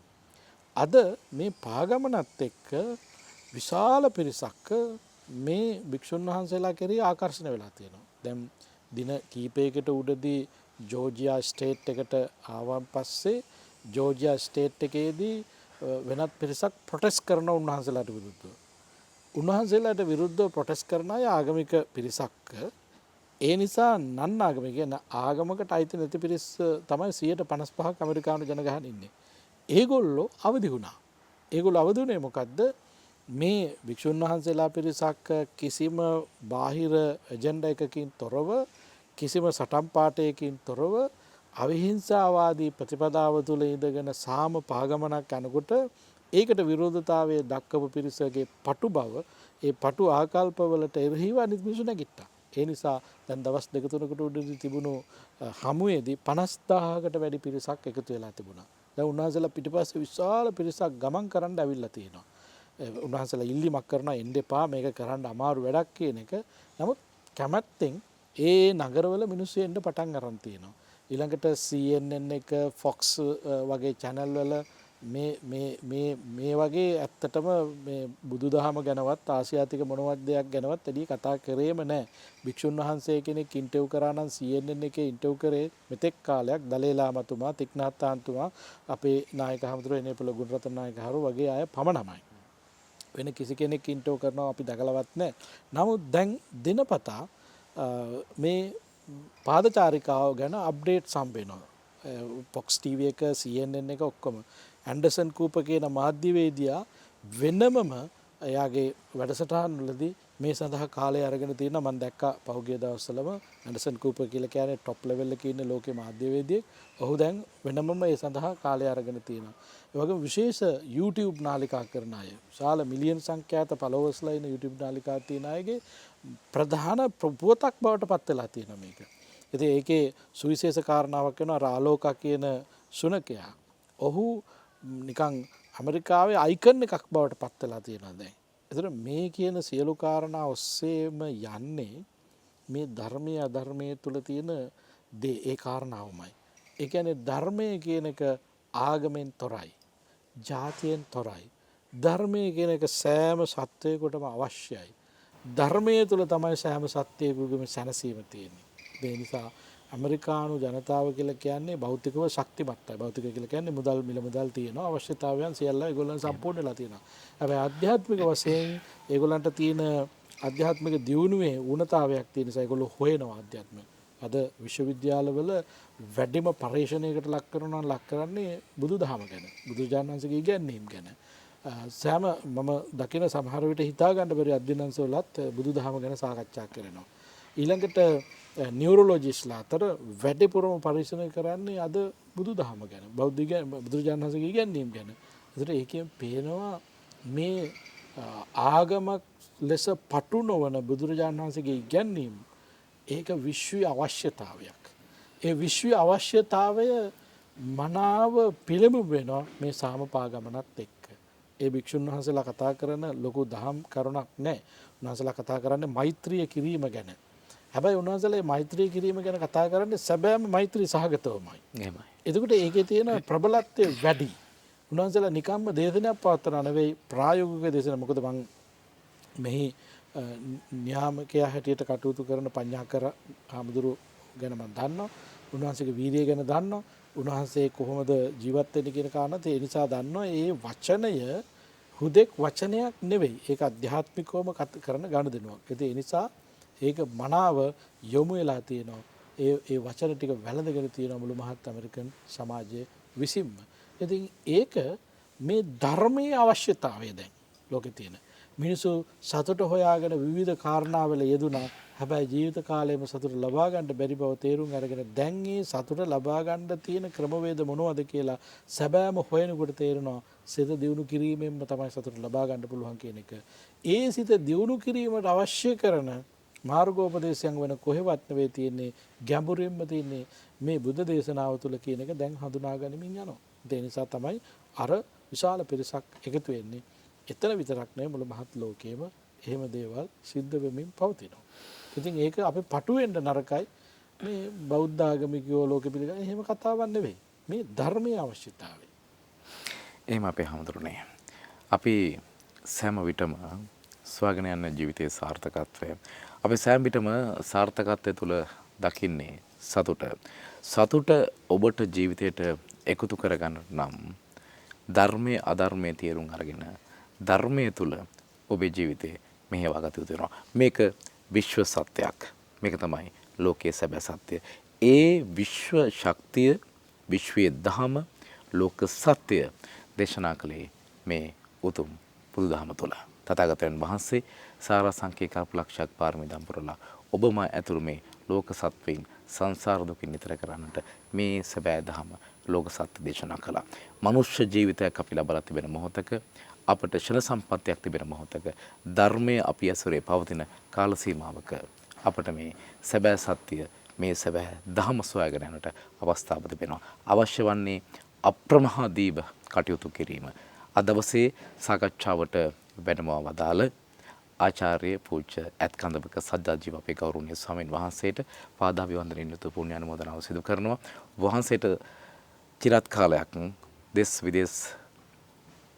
අද මේ පාගමනත් එක්ක විශාල පිරිසක් මේ භික්ෂුන් වහන්සේලා කෙරෙහි ආකර්ෂණය වෙලා තියෙනවා. දැන් දින කීපයකට උඩදී ජෝර්ජියා ස්ටේට් එකට ආවන් පස්සේ ජෝර්ජියා ස්ටේට් එකේදී වෙනත් පිරිසක් ප්‍රොටෙස්ට් කරන උන්වහන්සේලාට විරුද්ධව. උන්වහන්සේලාට විරුද්ධව ප්‍රොටෙස්ට් කරන අය ආගමික පිරිසක්. ඒ නිසා නන් ආගමික කියන ආගමකට අයිති නැති පිරිස් තමයි 155ක් ඇමරිකානු ජනගහන ඉන්නේ. ඒගොල්ලෝ අවදි වුණා. ඒගොල්ලෝ අවදි වුණේ මොකද්ද? මේ භික්ෂුන් වහන්සේලා පිරිසක් කිසිම බාහිර එජෙන්ඩා එකකින් තොරව කිසිම සටන් පාඨයකින් තොරව අවිහිංසාවාදී ප්‍රතිපදාව තුළ ඉඳගෙන සාම පාගමනක් යනකොට ඒකට විරෝධතාවයේ දක්වපු පිරිසගේ පටු බව ඒ පටු ආකල්පවලට එරෙහිව අනිත් මිනිස්සු නැගිට්ටා. ඒ නිසා දැන් දවස් 2-3කට උඩදී තිබුණු හමුවේදී 50000කට වැඩි පිරිසක් එකතු වෙලා තිබුණා. දැන් උන්වහන්සේලා පිටිපස්සේ විශාල පිරිසක් ගමන් කරන්න ඇවිල්ලා තියෙනවා. උන්වහන්සේලා ඉල්ලීමක් කරනවා එන්න එපා මේක කරන්න අමාරු වැඩක් කියන එක. නමුත් කැමැත්තෙන් ඒ නගරවල මිනිස්සු එන්න පටන් අරන් තියෙනවා. ඊළඟට CNN එක Fox වගේ channel වල මේ වගේ ඇත්තටම මේ බුදුදහම ගැනවත් ආසියාතික මොනවත් දෙයක් ගැනවත් එදී කතා කරේම නැහැ. භික්ෂුන් වහන්සේ කෙනෙක් ඉන්ටර්වයුව කරා නම් CNN එකේ ඉන්ටර්වයුව කරේ මෙතෙක් කාලයක් දලේලාමතුමා, තික්නාත්තාන්තුමා, අපේ නායක හමුදුර එනේපොළ ගුණරතන නායක හරු වගේ අය පමණමයි. වෙන කිසි කෙනෙක් ඉන්ටර්වයුව කරනවා අපි දැකලවත් නැහැ. නමුත් දැන් දිනපතා මේ පාදචාරිකාව ගැන අප්ඩේට් සම්පෙනවා. Fox TV එක, CNN එක ඔක්කොම. ඇන්ඩර්සන් කූපර් කියන මාධ්‍යවේදියා වෙනමම එයාගේ වැඩසටහන් වලදී මේ සඳහා කාලය අරගෙන තියෙනවා. මම දැක්කා පහුගිය දවස්වලම ඇන්ඩර්සන් කූපර් කියලා කියන්නේ টොප් ලෙවල් එකේ ඉන්න ලෝකේ මාධ්‍යවේදියෙක්. ඔහු දැන් වෙනමම ඒ සඳහා කාලය අරගෙන තියෙනවා. ඒ වගේම විශේෂ YouTube නාලිකා කරන අය, විශාල මිලියන් සංඛ්‍යාත ෆලෝවර්ස්ලා ඉන්න YouTube නාලිකා තියෙන අයගේ ප්‍රධාන පුවතක් බවට පත් වෙලා තියෙනවා මේක. ඉතින් ඒකේ සුවිශේෂ කාරණාවක් වෙනවා රාලෝකා කියන සුනකයා. ඔහු නිකන් ඇමරිකාවේ අයිකන් එකක් බවට පත් වෙලා තියෙනවා දැන්. ඒතර මේ කියන සියලු කාරණා ඔස්සේම යන්නේ මේ ධර්මයේ අධර්මයේ තුල තියෙන ඒ කාරණාවමයි. ඒ කියන්නේ ධර්මයේ කියන එක ආගමෙන් තොරයි, ජාතියෙන් තොරයි. ධර්මයේ කියන එක සෑම සත්වයකටම අවශ්‍යයි. ධර්මයේ තුල තමයි සෑම සත්වයකටම සැනසීම තියෙන්නේ. ඒ නිසා ඇමරිකානු ජනතාව කියලා කියන්නේ භෞතිකව ශක්තිමත්යි. භෞතික කියලා කියන්නේ මුදල් මිල මුදල් තියෙනවා. අවශ්‍යතාවයන් සියල්ල ඒගොල්ලන් සම්පූර්ණ වෙලා තියෙනවා. හැබැයි ආධ්‍යාත්මික වශයෙන් ඒගොල්ලන්ට තියෙන ආධ්‍යාත්මික දියුණුවේ ඌනතාවයක් තියෙන නිසා ඒගොල්ලෝ හොයනවා ආධ්‍යාත්මය. අද විශ්වවිද්‍යාලවල වැඩිම පරීක්ෂණයකට ලක් කරනවා ලක් කරන්නේ බුදුදහම ගැන. බුදුරජාණන් වහන්සේගේ ඉගැන්වීම් ගැන. සෑම මම දකින සමහර විට හිතා ගන්න බැරි අධ්‍යයනස් වලත් බුදුදහම ගැන සාකච්ඡා කරනවා. ඊළඟට නියුරොලොජිස්ලා අතර වැඩිපුරම පරීක්ෂණ කරන්නේ අද බුදුදහම ගැන. බුදුරජාණන් වහන්සේගේ ඉගැන්වීම් ගැන. ඒතර ඒකෙන් පේනවා මේ ආගමක් ලෙස පටු නොවන බුදුරජාණන් වහන්සේගේ ඉගැන්වීම් ඒක විශ්වීය අවශ්‍යතාවයක්. ඒ විශ්වීය අවශ්‍යතාවය මනාව පිළිඹු වෙනවා මේ සාමපාගමනත් එක්ක. ඒ භික්ෂුන් වහන්සේලා කතා කරන ලොකු දහම් කරුණක් නැහැ. උන්වහන්සේලා කතා කරන්නේ මෛත්‍රිය කිරීම ගැන. හැබැයි උන්වහන්සේලා මෛත්‍රිය කිරීම ගැන කතා කරන්නේ සැබෑම මෛත්‍රී සහගතවමයි. එහෙමයි. එතකොට ඒකේ තියෙන ප්‍රබලත්වය වැඩි. උන්වහන්සේලා නිකම්ම දේශනාවක් පවත්වනා නෙවෙයි ප්‍රායෝගික දේශන. මොකද මම මෙහි න්‍යාමකයා හැටියට කටයුතු කරන පඤ්ඤාකර හාමුදුරු ගැන මම දන්නවා. උන්වහන්සේගේ වීරිය ගැන දන්නවා. උන්වහන්සේ කොහොමද ජීවත් වෙන්නේ කියන කාරණාත් ඒ නිසා දන්නවා. ඒ වචනය හුදෙක් වචනයක් නෙවෙයි. ඒක අධ්‍යාත්මිකවම කරන ගනුදෙනුවක්. ඒ නිසා ඒක මනාව යොමු වෙලා තියෙනවා. ඒ වචන ටික වැළඳගෙන තියෙනවා මුළු මහත් ඇමරිකන් සමාජයේ විසින්ම. ඉතින් ඒක මේ ධර්මයේ අවශ්‍යතාවය දැන් ලෝකේ තියෙන. මිනිස්සු සතුට හොයාගෙන විවිධ කාරණාවල යෙදුනා. හැබැයි ජීවිත කාලයේම සතුට ලබා ගන්න බැරි බව තේරුම් අරගෙන දැන් මේ සතුට ලබා ගන්න තියෙන ක්‍රමවේද මොනවද කියලා සැබෑම හොයනකොට තේරෙනවා සිත දියුණු කිරීමෙන්ම තමයි සතුට ලබා ගන්න පුළුවන් කියන එක. ඒ සිත දියුණු කිරීමට අවශ්‍ය කරන මාර්ගෝපදේශයන් වෙන කොහෙවත් නෙවෙයි තියෙන්නේ, ගැඹුරින්ම තියෙන්නේ මේ බුද්ධ දේශනාව තුළ කියන එක දැන් හඳුනා ගනිමින් යනවා. ඒ නිසා තමයි අර විශාල පිරිසක් එකතු වෙන්නේ. එතන විතරක් නෙවෙයි මුළු මහත් ලෝකයේම එහෙම දේවල් සිද්ධ වෙමින් පවතිනවා. ඉතින් ඒක අපි පටු වෙන්න නරකයි. මේ බෞද්ධ ආගමිකයෝ ලෝකෙ පිළිගන්න එහෙම කතාවක් නෙවෙයි. මේ ධර්මයේ අවශ්‍යතාවය. එහෙම අපේ හැමදෙරුනේ. අපි සෑම විටම ස්වාගෙන යන ජීවිතයේ සාර්ථකත්වය. අපි සෑම විටම සාර්ථකත්වය තුළ දකින්නේ සතුට. සතුට ඔබට ජීවිතයට එකතු කරගන්න නම් ධර්මයේ අධර්මයේ තේරුම් අරගෙන ධර්මයේ තුල ඔබේ ජීවිතේ මෙහෙවා ගත යුතු වෙනවා. මේක විශ්ව සත්‍යයක්. මේක තමයි ලෝකයේ සැබෑ සත්‍ය. ඒ විශ්ව ශක්තිය, විශ්වයේ දහම, ලෝක සත්‍ය දේශනා කළේ මේ උතුම් බුදුදහම තුල. තථාගතයන් වහන්සේ සාරාංශික කල්පලක්ෂයක් පාරමී දම් පුරලා ඔබම ඇතුළු මේ ලෝක සත්වයින් සංසාර දුකින් නිතර කරන්නට මේ සැබෑ දහම ලෝක සත්‍ය දේශනා කළා. මනුෂ්‍ය ජීවිතයක් අපි ලබලා තිබෙන මොහොතක අපට ශල සම්පත්තියක් තිබෙන මොහොතක ධර්මයේ අපි ඇසුරේ පවතින කාල සීමාවක අපට මේ සැබෑ සත්‍ය මේ සැබෑ ධහම සොයාගෙන යනට අවස්ථාව තිබෙනවා. අවශ්‍ය වන්නේ අප්‍රමාදීව කටයුතු කිරීම. අද දවසේ සාකච්ඡාවට වැඩමව වදාළ ආචාර්ය පූජ්‍ය ඇත්කඳවක සජ්ජාජීව අපේ ගෞරවනීය ස්වාමීන් වහන්සේට පාදාභිවන්දනයෙන් යුතු පුණ්‍ය අනුමෝදනාව සිදු කරනවා. වහන්සේට චිරාත් කාලයක් දෙස් විදේශ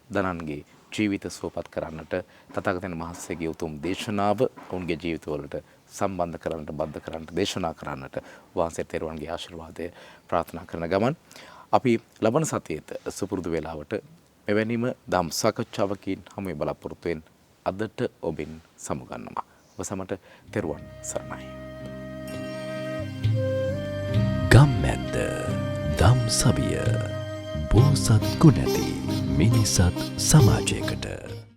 දනන්ගේ ජීවිත සුවපත් කරන්නට තථාගතයන් වහන්සේගේ උතුම් දේශනාව ඔවුන්ගේ ජීවිතවලට සම්බන්ධ කරන්නට බද්ධ කරන්නට දේශනා කරන්නට වහන්සේට තෙරුවන්ගේ ආශිර්වාදය ප්‍රාර්ථනා කරන ගමන් අපි ලබන සතියේත් සුපුරුදු වේලාවට මෙවැනිම ධම් සාකච්ඡාවකින් හමු බලාපොරොත්තු වෙන අදට ඔබෙන් සමුගන්නවා. ඔබ සමට තෙරුවන් සරණයි. ගම්මැද්ද දම් සවිය බෝසත් ගුණැති මිනිසත් සමාජයකට